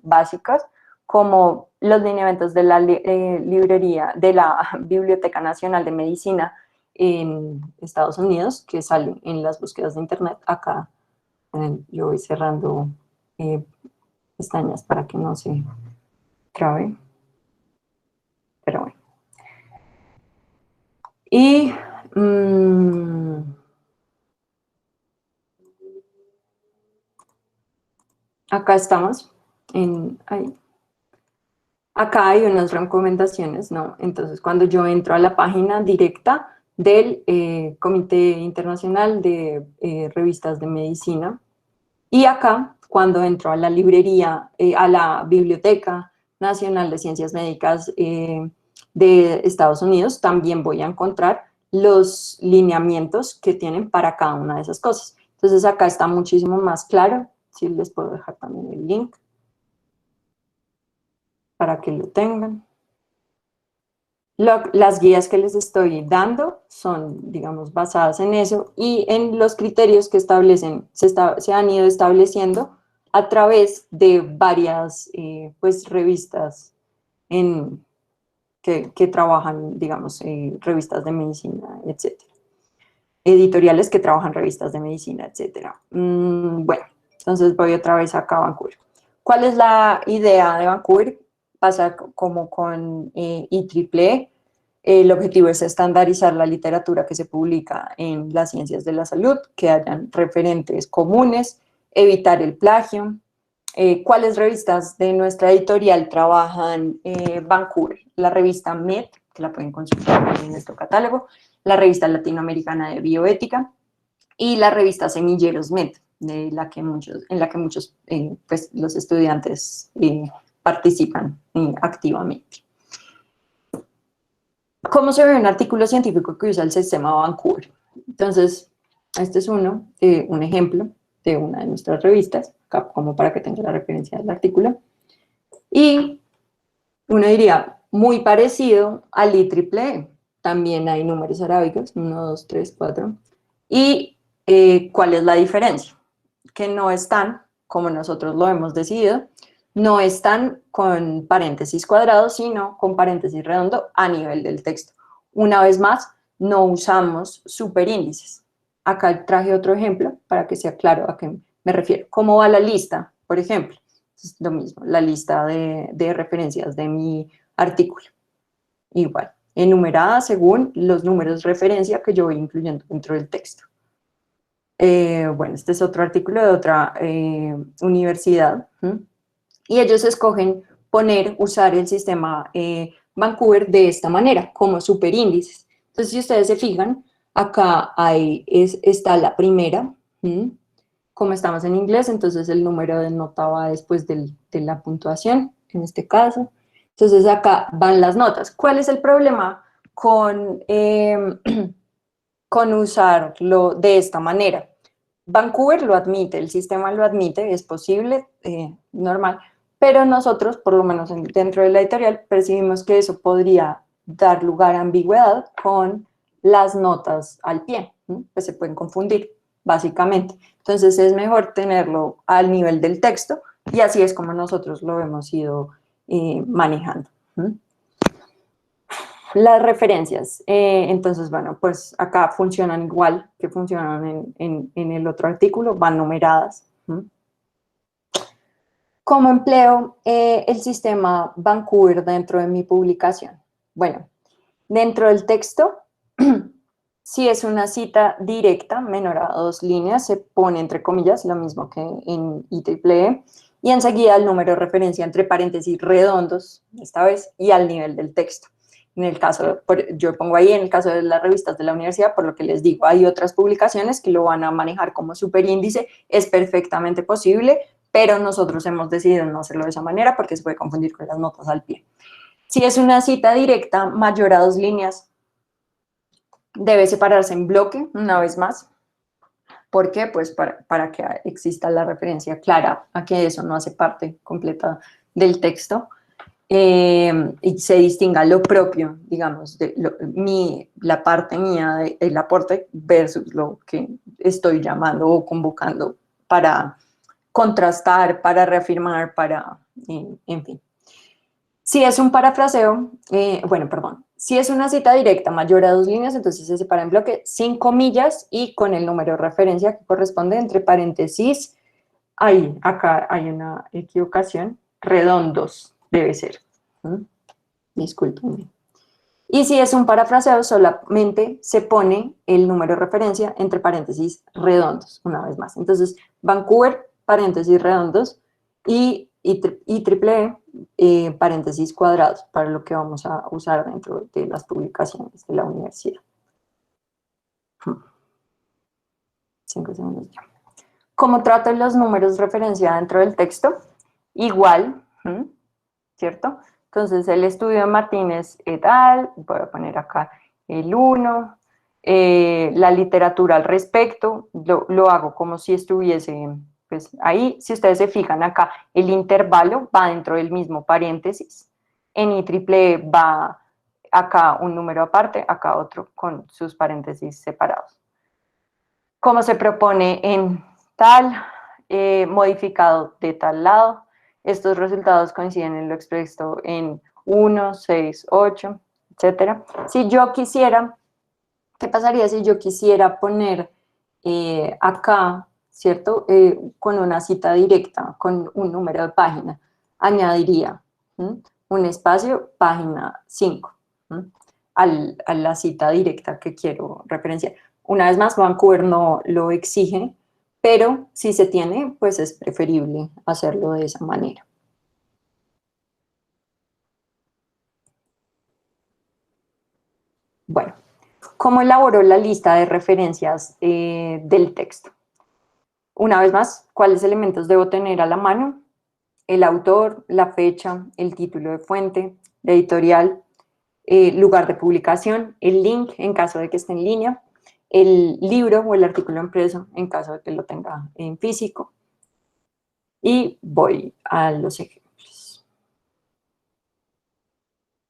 básicas, como los lineamientos de la librería, de la Biblioteca Nacional de Medicina en Estados Unidos, que salen en las búsquedas de Internet. Acá yo voy cerrando pestañas para que no se trabe, pero bueno. Y acá estamos, acá hay unas recomendaciones, ¿no? Entonces, cuando yo entro a la página directa del Comité Internacional de Revistas de Medicina, y acá, cuando entro a la librería, a la Biblioteca Nacional de Ciencias Médicas de Estados Unidos, también voy a encontrar los lineamientos que tienen para cada una de esas cosas. Entonces, acá está muchísimo más claro. Sí, les puedo dejar también el link para que lo tengan. Las guías que les estoy dando son, digamos, basadas en eso y en los criterios que establecen, se han ido estableciendo a través de varias pues, revistas que trabajan, digamos, revistas de medicina, etc. Editoriales que trabajan revistas de medicina, etc. Bueno, entonces voy otra vez acá a Vancouver. ¿Cuál es la idea de Vancouver? Pasa como con IEEE. El objetivo es estandarizar la literatura que se publica en las ciencias de la salud, que hayan referentes comunes, evitar el plagio. ¿Cuáles revistas de nuestra editorial trabajan Vancouver? La revista MED, que la pueden consultar en nuestro catálogo, la revista latinoamericana de bioética y la revista Semilleros MED. en la que muchos pues, los estudiantes participan activamente. ¿Cómo se ve un artículo científico que usa el sistema Vancouver? Entonces, este es un ejemplo de una de nuestras revistas, acá como para que tenga la referencia del artículo. Y uno diría, muy parecido al IEEE. También hay números arábicos, 1, 2, 3, 4. ¿Y cuál es la diferencia? Que no están, como nosotros lo hemos decidido, no están con paréntesis cuadrados, sino con paréntesis redondo a nivel del texto. Una vez más, no usamos superíndices. Acá traje otro ejemplo para que sea claro a qué me refiero. ¿Cómo va la lista, por ejemplo? Es lo mismo, la lista de referencias de mi artículo. Igual, enumerada según los números de referencia que yo voy incluyendo dentro del texto. Bueno, este es otro artículo de otra universidad. Y ellos escogen usar el sistema Vancouver de esta manera, como superíndices. Entonces, si ustedes se fijan, acá está la primera. Como estamos en inglés, entonces el número de nota va después de la puntuación, en este caso. Entonces, acá van las notas. ¿Cuál es el problema con usarlo de esta manera? Vancouver lo admite, el sistema lo admite, es posible, normal, pero nosotros, por lo menos dentro de la editorial, percibimos que eso podría dar lugar a ambigüedad con las notas al pie, pues se pueden confundir, básicamente. Entonces es mejor tenerlo al nivel del texto y así es como nosotros lo hemos ido manejando. Las referencias, entonces, bueno, pues acá funcionan igual que funcionan en el otro artículo, van numeradas. ¿Cómo empleo el sistema Vancouver dentro de mi publicación? Bueno, dentro del texto, si es una cita directa, menor a 2 líneas, se pone entre comillas, lo mismo que en IEEE, y enseguida el número de referencia entre paréntesis redondos, esta vez, y al nivel del texto. En el caso, yo pongo ahí en el caso de las revistas de la universidad, por lo que les digo, hay otras publicaciones que lo van a manejar como superíndice, es perfectamente posible, pero nosotros hemos decidido no hacerlo de esa manera porque se puede confundir con las notas al pie. Si es una cita directa mayor a 2 líneas, debe separarse en bloque, una vez más. ¿Por qué? Pues para que exista la referencia clara a que eso no hace parte completa del texto. Y se distinga lo propio, digamos, la parte mía del aporte versus lo que estoy llamando o convocando para contrastar, para reafirmar, en fin. Si es un parafraseo, si es una cita directa mayor a 2 líneas, entonces se separa en bloque sin comillas y con el número de referencia que corresponde entre paréntesis. Acá hay una equivocación, redondos debe ser. Discúlpenme. Y si es un parafraseo, solamente se pone el número de referencia entre paréntesis redondos, una vez más. Entonces, Vancouver, paréntesis redondos, y IEEE, paréntesis cuadrados, para lo que vamos a usar dentro de las publicaciones de la universidad. 5 segundos ya. ¿Cómo trato los números de referencia dentro del texto? Igual, ¿cierto? Entonces, el estudio de Martínez et al., voy a poner acá el 1, la literatura al respecto, lo hago como si estuviese, pues ahí, si ustedes se fijan acá, el intervalo va dentro del mismo paréntesis, en IEEE va acá un número aparte, acá otro con sus paréntesis separados. ¿Cómo se propone en tal, modificado de tal lado? Estos resultados coinciden en lo expuesto en 1, 6, 8, etc. Si yo quisiera, ¿qué pasaría si yo quisiera poner acá, ¿cierto? Con una cita directa, con un número de página, añadiría un espacio, página 5, a la cita directa que quiero referenciar. Una vez más, Vancouver no lo exige, pero si se tiene, pues es preferible hacerlo de esa manera. Bueno, ¿cómo elaboró la lista de referencias del texto? Una vez más, ¿cuáles elementos debo tener a la mano? El autor, la fecha, el título de fuente, la editorial, lugar de publicación, el link en caso de que esté en línea, el libro o el artículo impreso en caso de que lo tenga en físico. Y voy a los ejemplos.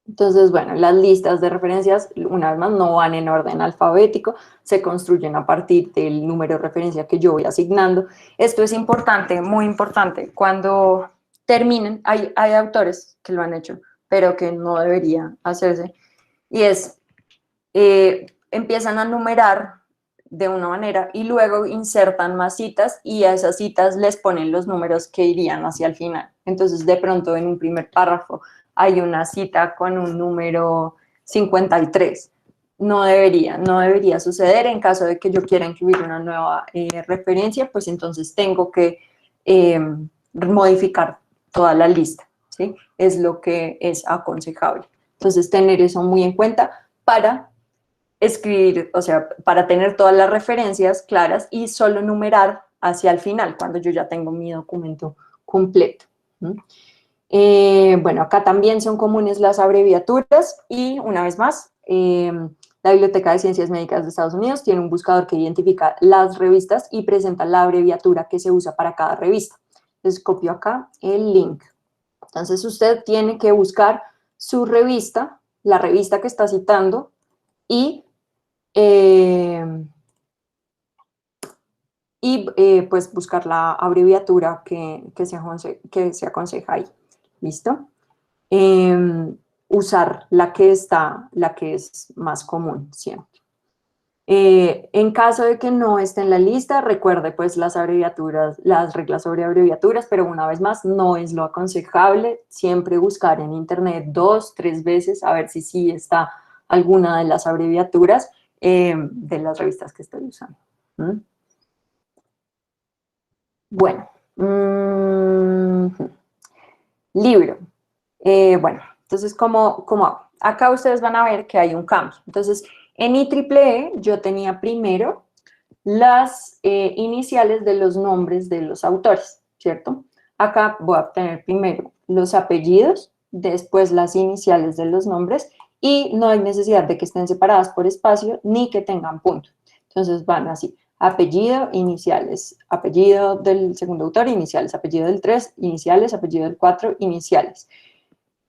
Entonces, bueno, las listas de referencias, una vez más, no van en orden alfabético, se construyen a partir del número de referencia que yo voy asignando. Esto es importante, muy importante. Cuando terminen, hay autores que lo han hecho, pero que no debería hacerse, y es, empiezan a numerar de una manera y luego insertan más citas y a esas citas les ponen los números que irían hacia el final. Entonces, de pronto, en un primer párrafo hay una cita con un número 53. No debería suceder. En caso de que yo quiera incluir una nueva referencia, pues entonces tengo que modificar toda la lista, ¿sí? Es lo que es aconsejable. Entonces, tener eso muy en cuenta para escribir, o sea, para tener todas las referencias claras y solo numerar hacia el final, cuando yo ya tengo mi documento completo. Bueno, acá también son comunes las abreviaturas y, una vez más, la Biblioteca de Ciencias Médicas de Estados Unidos tiene un buscador que identifica las revistas y presenta la abreviatura que se usa para cada revista. Entonces, copio acá el link. Entonces, usted tiene que buscar su revista, la revista que está citando, y pues buscar la abreviatura que se aconseja ahí. ¿Listo? Usar la que es más común siempre. En caso de que no esté en la lista, recuerde pues las abreviaturas, las reglas sobre abreviaturas, pero una vez más no es lo aconsejable. Siempre buscar en internet 2, 3 veces a ver si sí está alguna de las abreviaturas de las revistas que estoy usando. Bueno, libro. Bueno, entonces, ¿cómo hago? Acá ustedes van a ver que hay un cambio. Entonces, en IEEE yo tenía primero las iniciales de los nombres de los autores, ¿cierto? Acá voy a tener primero los apellidos, después las iniciales de los nombres, y no hay necesidad de que estén separadas por espacio ni que tengan punto. Entonces van así, apellido, iniciales, apellido del segundo autor, iniciales, apellido del 3, iniciales, apellido del 4, iniciales.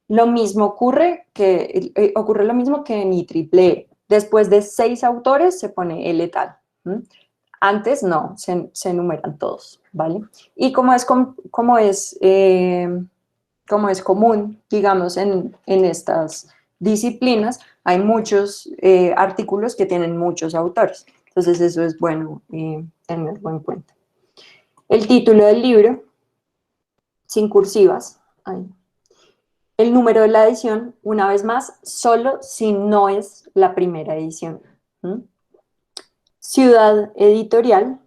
Lo mismo ocurre lo mismo que en IEEE. Después de 6 autores se pone el tal. Antes no, se enumeran todos, ¿vale? Y como es común, digamos, en estas disciplinas, hay muchos artículos que tienen muchos autores. Entonces, eso es bueno tenerlo en cuenta. El título del libro, sin cursivas. Ahí. El número de la edición, una vez más, solo si no es la primera edición. Ciudad editorial,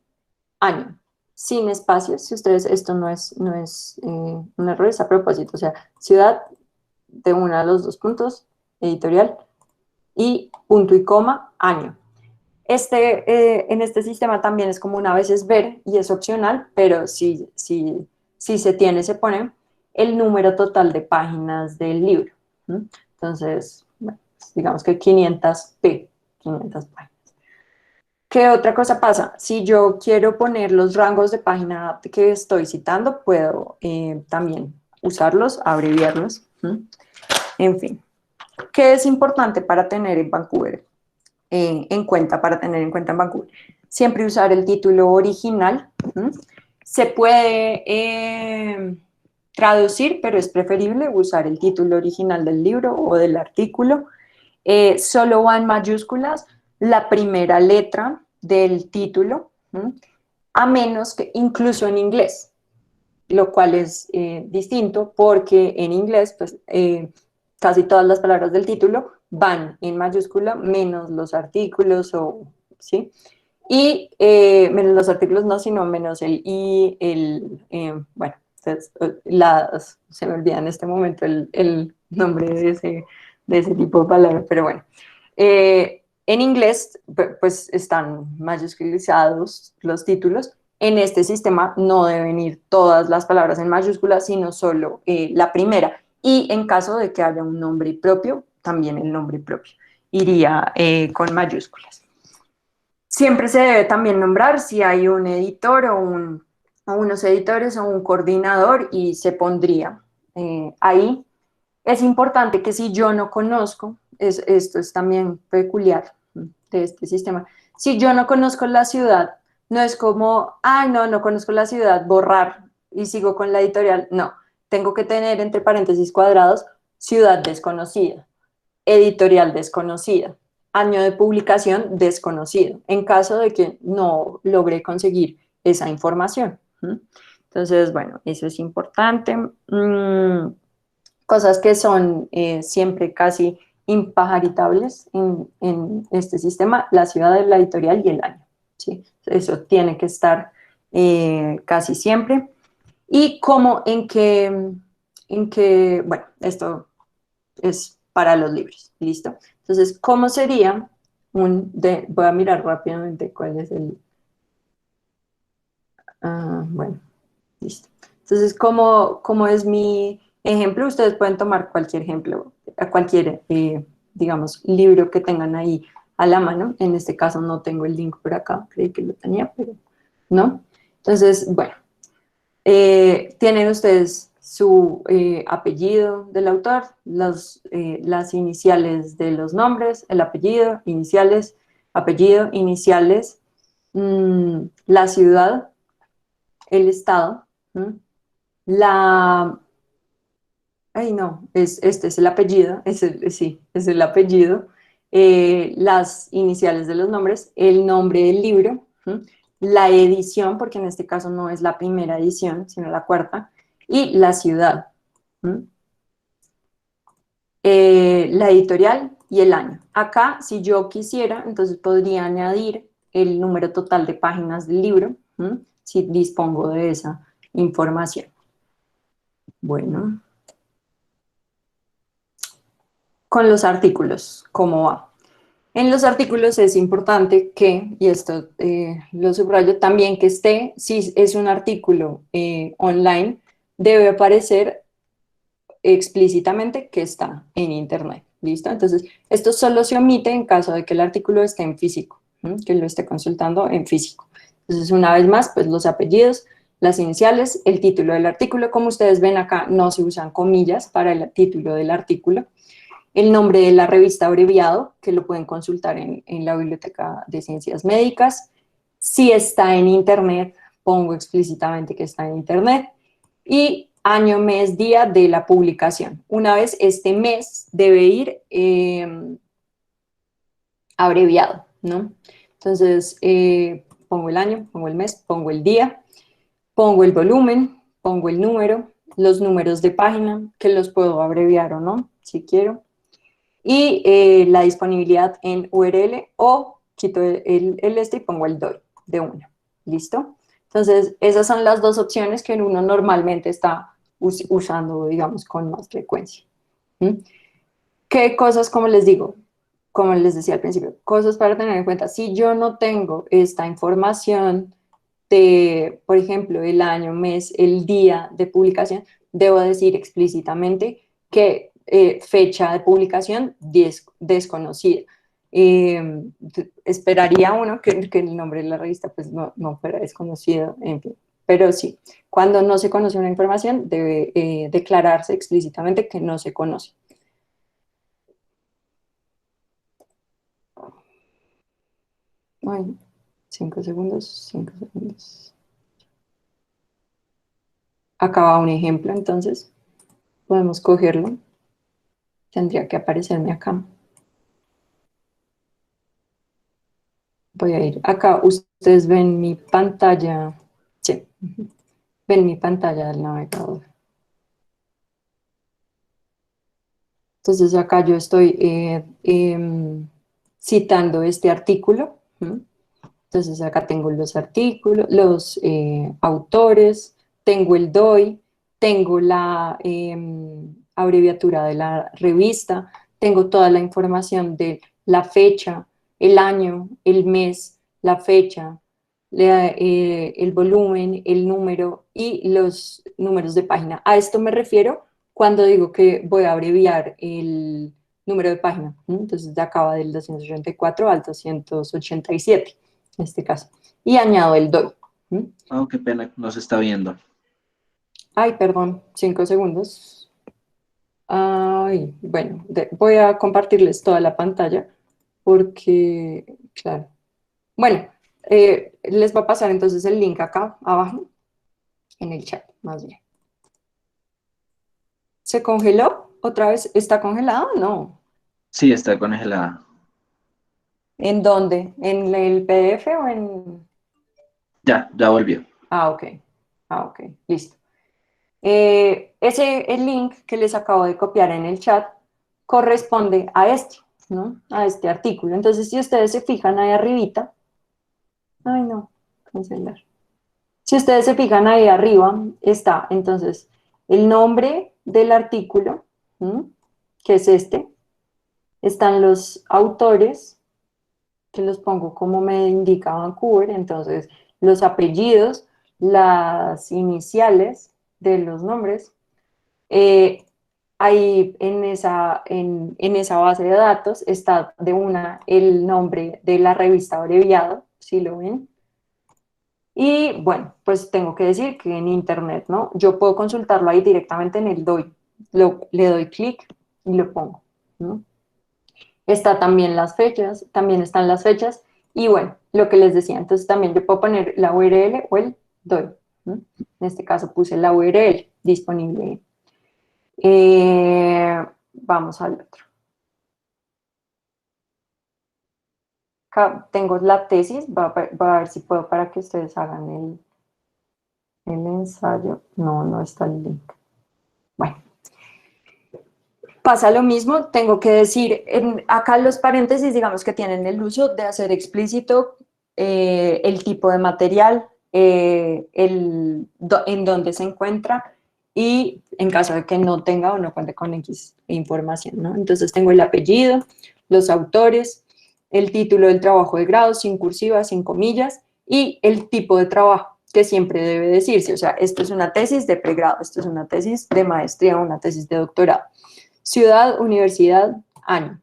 año, sin espacios. Si ustedes, esto no es un error, es a propósito. O sea, ciudad de uno a los 2 puntos, editorial, y punto y coma, año. En este sistema también es común a veces ver, y es opcional, pero si se tiene, se pone el número total de páginas del libro. Entonces, bueno, digamos que 500 páginas. ¿Qué otra cosa pasa? Si yo quiero poner los rangos de página que estoy citando, puedo también usarlos, abreviarlos. En fin, ¿qué es importante para tener en Vancouver? Para tener en cuenta en Vancouver. Siempre usar el título original. Se puede traducir, pero es preferible usar el título original del libro o del artículo. Solo va en mayúsculas la primera letra del título, a menos que incluso en inglés, lo cual es distinto porque en inglés pues, casi todas las palabras del título van en mayúscula, menos los artículos, ¿sí? Y menos los artículos no, sino menos el i, bueno, se me olvida en este momento el nombre de ese tipo de palabras, pero bueno. En inglés, pues están mayúsculizados los títulos En este sistema no deben ir todas las palabras en mayúsculas, sino solo la primera. Y en caso de que haya un nombre propio, también el nombre propio iría con mayúsculas. Siempre se debe también nombrar si hay un editor o unos editores o un coordinador y se pondría ahí. Es importante que si yo no conozco, esto es también peculiar de este sistema, si yo no conozco la ciudad, no es como, ay, no conozco la ciudad, borrar y sigo con la editorial. No, tengo que tener entre paréntesis cuadrados, ciudad desconocida, editorial desconocida, año de publicación desconocido, en caso de que no logre conseguir esa información. Entonces, bueno, eso es importante. Cosas que son siempre casi impajaritables en este sistema, la ciudad, la editorial y el año. ¿Sí? Eso tiene que estar casi siempre. Y como en que, bueno, esto es para los libros, ¿listo? Entonces, ¿cómo sería voy a mirar rápidamente cuál es bueno, listo. Entonces, ¿cómo es mi ejemplo? Ustedes pueden tomar cualquier ejemplo, cualquier, digamos, libro que tengan ahí a la mano. En este caso no tengo el link por acá, creí que lo tenía, pero no. Entonces, bueno, tienen ustedes su apellido del autor, las iniciales de los nombres, el apellido, iniciales, la ciudad, el estado, este es el apellido, sí, es el apellido, las iniciales de los nombres, el nombre del libro, la edición, porque en este caso no es la primera edición, sino la cuarta, y la ciudad, la editorial y el año. Acá, si yo quisiera, entonces podría añadir el número total de páginas del libro, si dispongo de esa información. Bueno. Con los artículos, ¿cómo va? En los artículos es importante que, y esto lo subrayo también, que esté, si es un artículo online, debe aparecer explícitamente que está en internet, ¿listo? Entonces, esto solo se omite en caso de que el artículo esté en físico, que lo esté consultando en físico. Entonces, una vez más, pues los apellidos, las iniciales, el título del artículo, como ustedes ven acá, no se usan comillas para el título del artículo, el nombre de la revista abreviado, que lo pueden consultar en la Biblioteca de Ciencias Médicas. Si está en internet, pongo explícitamente que está en internet. Y año, mes, día de la publicación. Una vez este mes debe ir abreviado, ¿no? Entonces, pongo el año, pongo el mes, pongo el día, pongo el volumen, pongo el número, los números de página, que los puedo abreviar o no, si quiero. Y la disponibilidad en URL o quito el este y pongo el DOI de una. ¿Listo? Entonces, esas son las dos opciones que uno normalmente está usando, digamos, con más frecuencia. ¿Qué cosas, como les digo? Como les decía al principio, cosas para tener en cuenta. Si yo no tengo esta información de, por ejemplo, el año, mes, el día de publicación, debo decir explícitamente que fecha de publicación desconocida. Esperaría uno que el nombre de la revista pues no fuera desconocido, en fin. Pero sí, cuando no se conoce una información debe declararse explícitamente que no se conoce. Bueno, 5 segundos, 5 segundos. Acá va un ejemplo, entonces podemos cogerlo. Tendría que aparecerme acá. Voy a ir acá. Ustedes ven mi pantalla. Sí, ven mi pantalla del navegador. Entonces acá yo estoy citando este artículo. Entonces acá tengo los artículos, los autores, tengo el DOI, tengo la abreviatura de la revista, tengo toda la información de la fecha, el año, el mes, la fecha, el volumen, el número y los números de página. A esto me refiero cuando digo que voy a abreviar el número de página. Entonces, de acá va del 284 al 287, en este caso. Y añado el DOI.
Oh, qué pena, no se está viendo.
Ay, perdón, 5 segundos. Ay, bueno, voy a compartirles toda la pantalla porque, claro. Bueno, les va a pasar entonces el link acá abajo, en el chat, más bien. ¿Se congeló? ¿Otra vez está congelado? No.
Sí, está congelada.
¿En dónde? ¿En el PDF o en...?
Ya volvió.
Ah, ok. Ah, ok, listo. El link que les acabo de copiar en el chat corresponde a este, ¿no? A este artículo. Entonces, si ustedes se fijan ahí arribita, ay no, cancelar. Si ustedes se fijan ahí arriba, está entonces el nombre del artículo, ¿m? Que es este. Están los autores, que los pongo como me indica Vancouver, entonces los apellidos, las iniciales de los nombres. Ahí en esa base de datos está de una el nombre de la revista abreviado, si lo ven. Y bueno, pues tengo que decir que en internet, ¿no? Yo puedo consultarlo ahí directamente en el DOI. Le doy clic y lo pongo, ¿no? Está también las fechas, también están las fechas. Y bueno, lo que les decía, entonces también yo puedo poner la URL o el DOI, ¿no? En este caso puse la URL disponible. Vamos al otro. Acá tengo la tesis, voy a ver si puedo para que ustedes hagan el ensayo. No está el link. Bueno, pasa lo mismo, tengo que decir, acá los paréntesis, digamos que tienen el uso de hacer explícito el tipo de material, en dónde se encuentra y en caso de que no tenga o no cuente con X información, ¿no? Entonces tengo el apellido, los autores, el título del trabajo de grado, sin cursivas, sin comillas, y el tipo de trabajo, que siempre debe decirse, o sea, esto es una tesis de pregrado, esto es una tesis de maestría, una tesis de doctorado. Ciudad, universidad, año.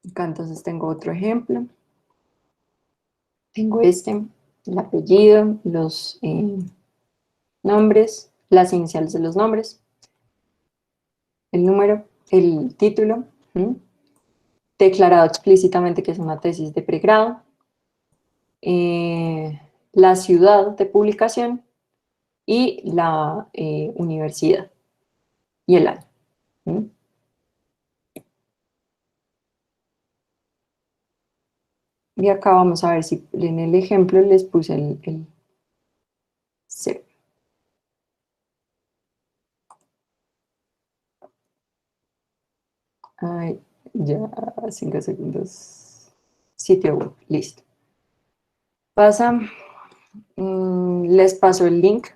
Acá entonces tengo otro ejemplo. Tengo el apellido, los nombres, las iniciales de los nombres, el número, el título, declarado explícitamente que es una tesis de pregrado, la ciudad de publicación y la universidad y el año. Y acá vamos a ver si en el ejemplo les puse el C. Ay, ya, 5 segundos. Sitio web, listo. Pasa, les paso el link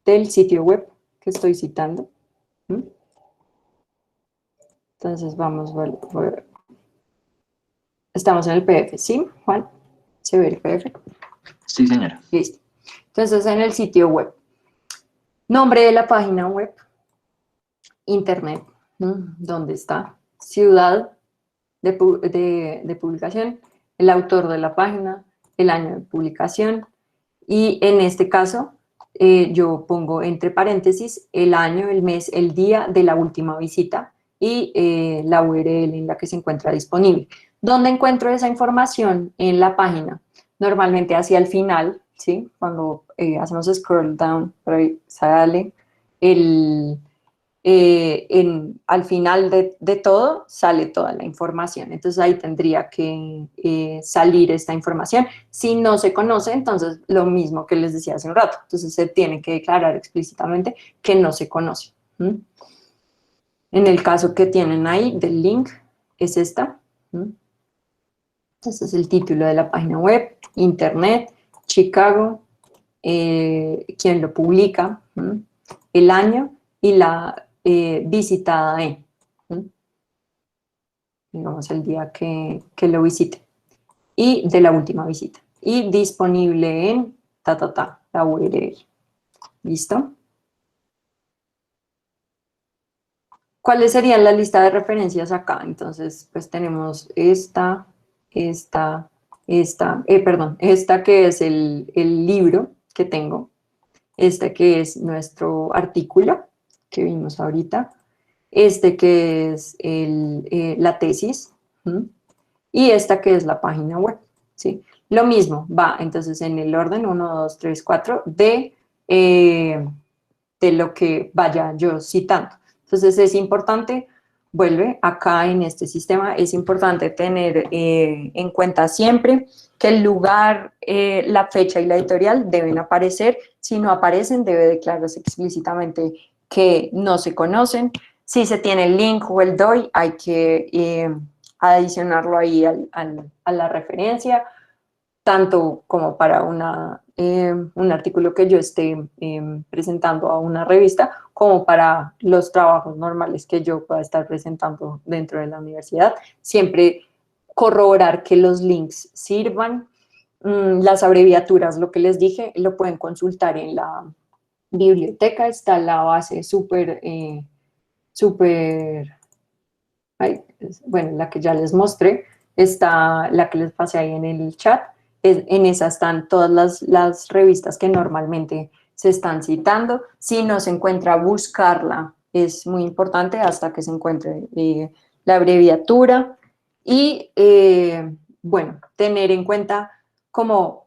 del sitio web que estoy citando. Entonces vamos, estamos en el PDF, ¿sí, Juan? ¿Se ve el PDF?
Sí, señora.
Listo. Entonces en el sitio web. Nombre de la página web. Internet. ¿Dónde está? Ciudad de publicación, el autor de la página, el año de publicación y en este caso yo pongo entre paréntesis el año, el mes, el día de la última visita y la URL en la que se encuentra disponible. ¿Dónde encuentro esa información? En la página, normalmente hacia el final, ¿sí? Cuando hacemos scroll down, por ahí sale al final de todo sale toda la información. Entonces ahí tendría que salir esta información. Si no se conoce, entonces lo mismo que les decía hace un rato. Entonces se tiene que declarar explícitamente que no se conoce. En el caso que tienen ahí del link, es esta. Este es el título de la página web, Internet, Chicago, quién lo publica, el año y la visitada en, digamos, el día que lo visite, y de la última visita. y disponible en la URL. ¿Listo? ¿Cuáles serían la lista de referencias acá? Entonces, pues tenemos esta que es el libro que tengo, esta que es nuestro artículo que vimos ahorita, este que es la tesis, ¿m? Y esta que es la página web, ¿sí? Lo mismo, va entonces en el orden 1, 2, 3, 4 de lo que vaya yo citando. Entonces es importante, vuelve acá en este sistema, es importante tener en cuenta siempre que el lugar, la fecha y la editorial deben aparecer. Si no aparecen, debe declararse explícitamente que no se conocen. Si se tiene el link o el DOI, hay que adicionarlo ahí a la referencia, tanto como para un artículo que yo esté presentando a una revista, como para los trabajos normales que yo pueda estar presentando dentro de la universidad. Siempre corroborar que los links sirvan. Las abreviaturas, lo que les dije, lo pueden consultar en la biblioteca, está la base bueno, la que ya les mostré, está la que les pasé ahí en el chat. En esa están todas las revistas que normalmente se están citando. Si no se encuentra, buscarla es muy importante hasta que se encuentre la abreviatura. Y bueno, tener en cuenta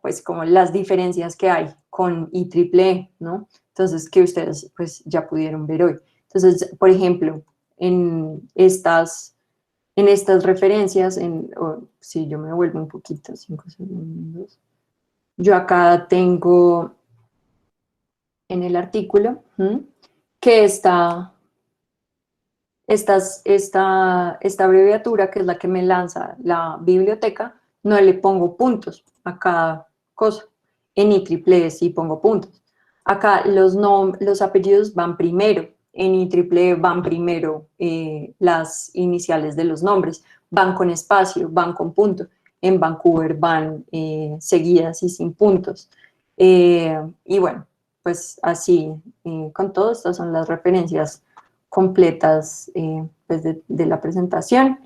pues, como las diferencias que hay con IEEE, ¿no? Entonces, que ustedes pues ya pudieron ver hoy. Entonces, por ejemplo, en estas referencias, si yo me vuelvo un poquito, 5 segundos, yo acá tengo en el artículo que esta abreviatura, que es la que me lanza la biblioteca, no le pongo puntos a cada cosa. En IEEE sí pongo puntos. Acá los apellidos van primero. En IEEE van primero las iniciales de los nombres. Van con espacio, van con punto. En Vancouver van seguidas y sin puntos. Y bueno, pues así, con todo, estas son las referencias completas pues de la presentación.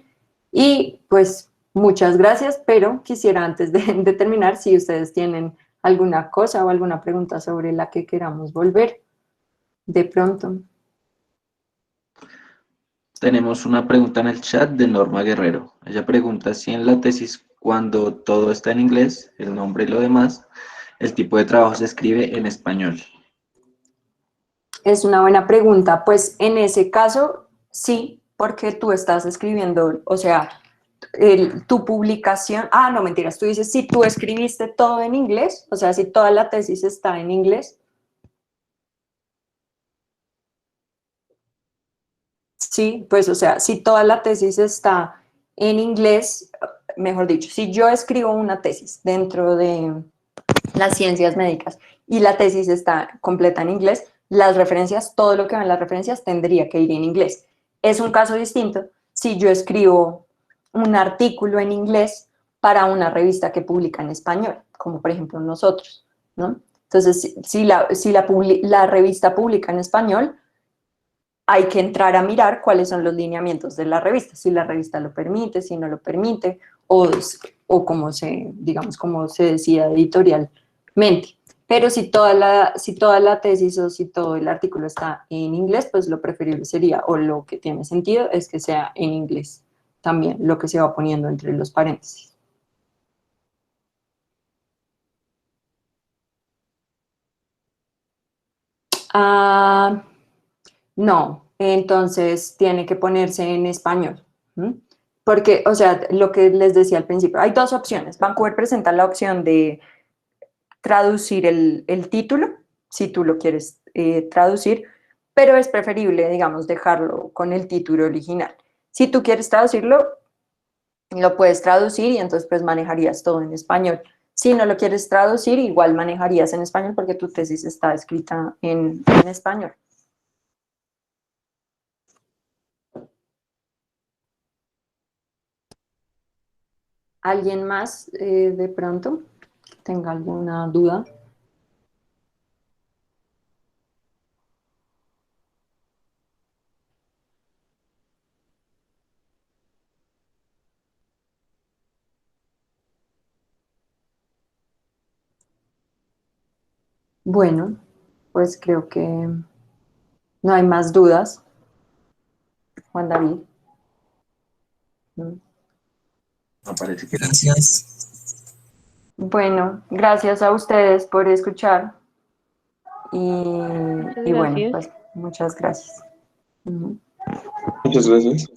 Y pues muchas gracias, pero quisiera antes de terminar, si ustedes tienen alguna cosa o alguna pregunta sobre la que queramos volver de pronto.
Tenemos una pregunta en el chat de Norma Guerrero. Ella pregunta si en la tesis, cuando todo está en inglés, el nombre y lo demás, el tipo de trabajo se escribe en español.
Es una buena pregunta. Pues en ese caso, sí, porque tú estás escribiendo, o sea, tu publicación, no mentiras, tú dices, si tú escribiste todo en inglés, o sea, si toda la tesis está en inglés. Sí, pues, o sea, si toda la tesis está en inglés, mejor dicho, si yo escribo una tesis dentro de las ciencias médicas y la tesis está completa en inglés, las referencias, todo lo que va en las referencias tendría que ir en inglés. Es un caso distinto si yo escribo un artículo en inglés para una revista que publica en español, como por ejemplo nosotros, ¿no? Entonces, si la revista publica en español, hay que entrar a mirar cuáles son los lineamientos de la revista, si la revista lo permite, si no lo permite, o cómo digamos, cómo se decida editorialmente. Pero si toda la tesis o si todo el artículo está en inglés, pues lo preferible sería, o lo que tiene sentido, es que sea en inglés también, lo que se va poniendo entre los paréntesis. No, entonces tiene que ponerse en español. Porque, o sea, lo que les decía al principio, hay dos opciones. Vancouver presenta la opción de traducir el título, si tú lo quieres traducir, pero es preferible, digamos, dejarlo con el título original. Si tú quieres traducirlo, lo puedes traducir y entonces pues manejarías todo en español. Si no lo quieres traducir, igual manejarías en español porque tu tesis está escrita en español. ¿Alguien más de pronto? tenga alguna duda. Bueno, pues creo que no hay más dudas. Juan David.
Me parece que
Gracias.
Bueno, gracias a ustedes por escuchar
Muchas
y bueno,
gracias.
pues muchas gracias. Ujú.
muchas gracias.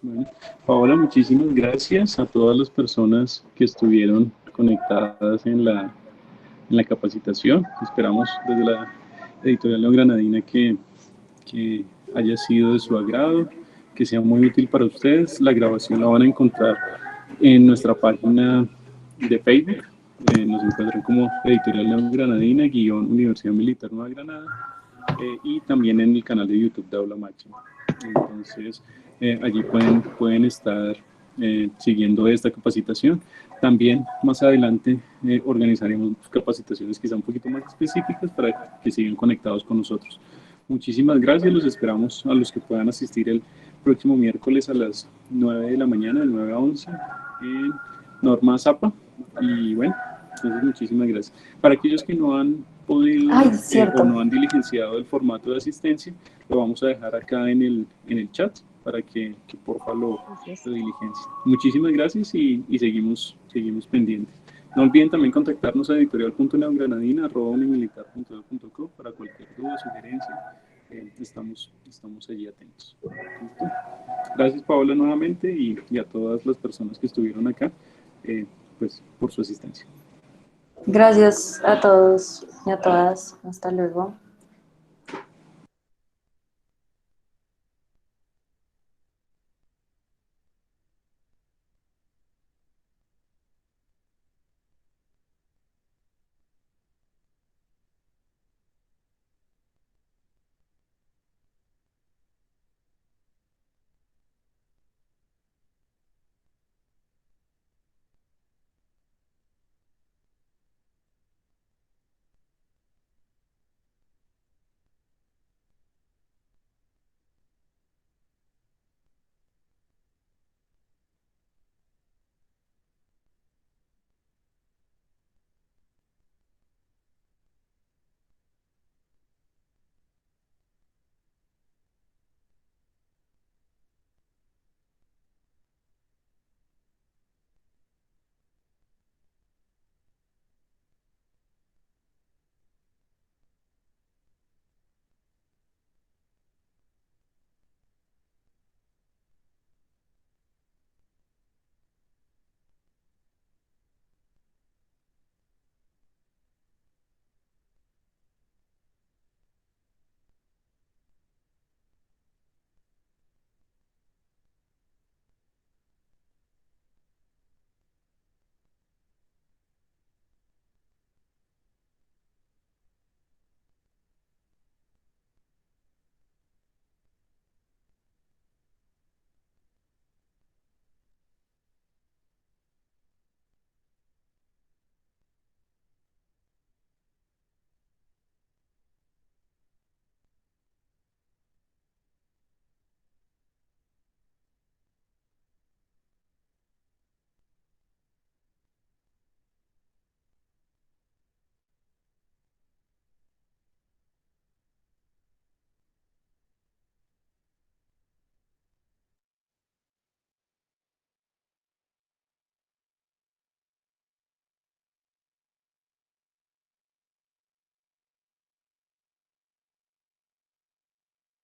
Bueno, Paola, muchísimas gracias a todas las personas que estuvieron conectadas en la capacitación. Esperamos desde la editorial Neogranadina que haya sido de su agrado, que sea muy útil para ustedes. La grabación la van a encontrar en nuestra página de Facebook. Nos encuentran como Editorial Neogranadina, Universidad Militar Nueva Granada, y también en el canal de YouTube de Aula Máxima. Entonces, allí pueden estar siguiendo esta capacitación. También más adelante organizaremos capacitaciones quizá un poquito más específicas para que sigan conectados con nosotros. Muchísimas gracias, los esperamos a los que puedan asistir el próximo miércoles a las 9 de la mañana, de 9 a 11, en Norma Zapa. Y bueno, entonces muchísimas gracias. Para aquellos que no han podido
Ay,
o
cierto.
no han diligenciado el formato de asistencia, lo vamos a dejar acá en el chat para que porfa lo diligencien. Muchísimas gracias y seguimos pendientes. No olviden también contactarnos a editorial.neogranadina@unimilitar.edu.co para cualquier duda, sugerencia. Estamos allí atentos. ¿Listo? Gracias, Paola, nuevamente y a todas las personas que estuvieron acá, pues, por su asistencia.
Gracias a todos y a todas. Hasta luego.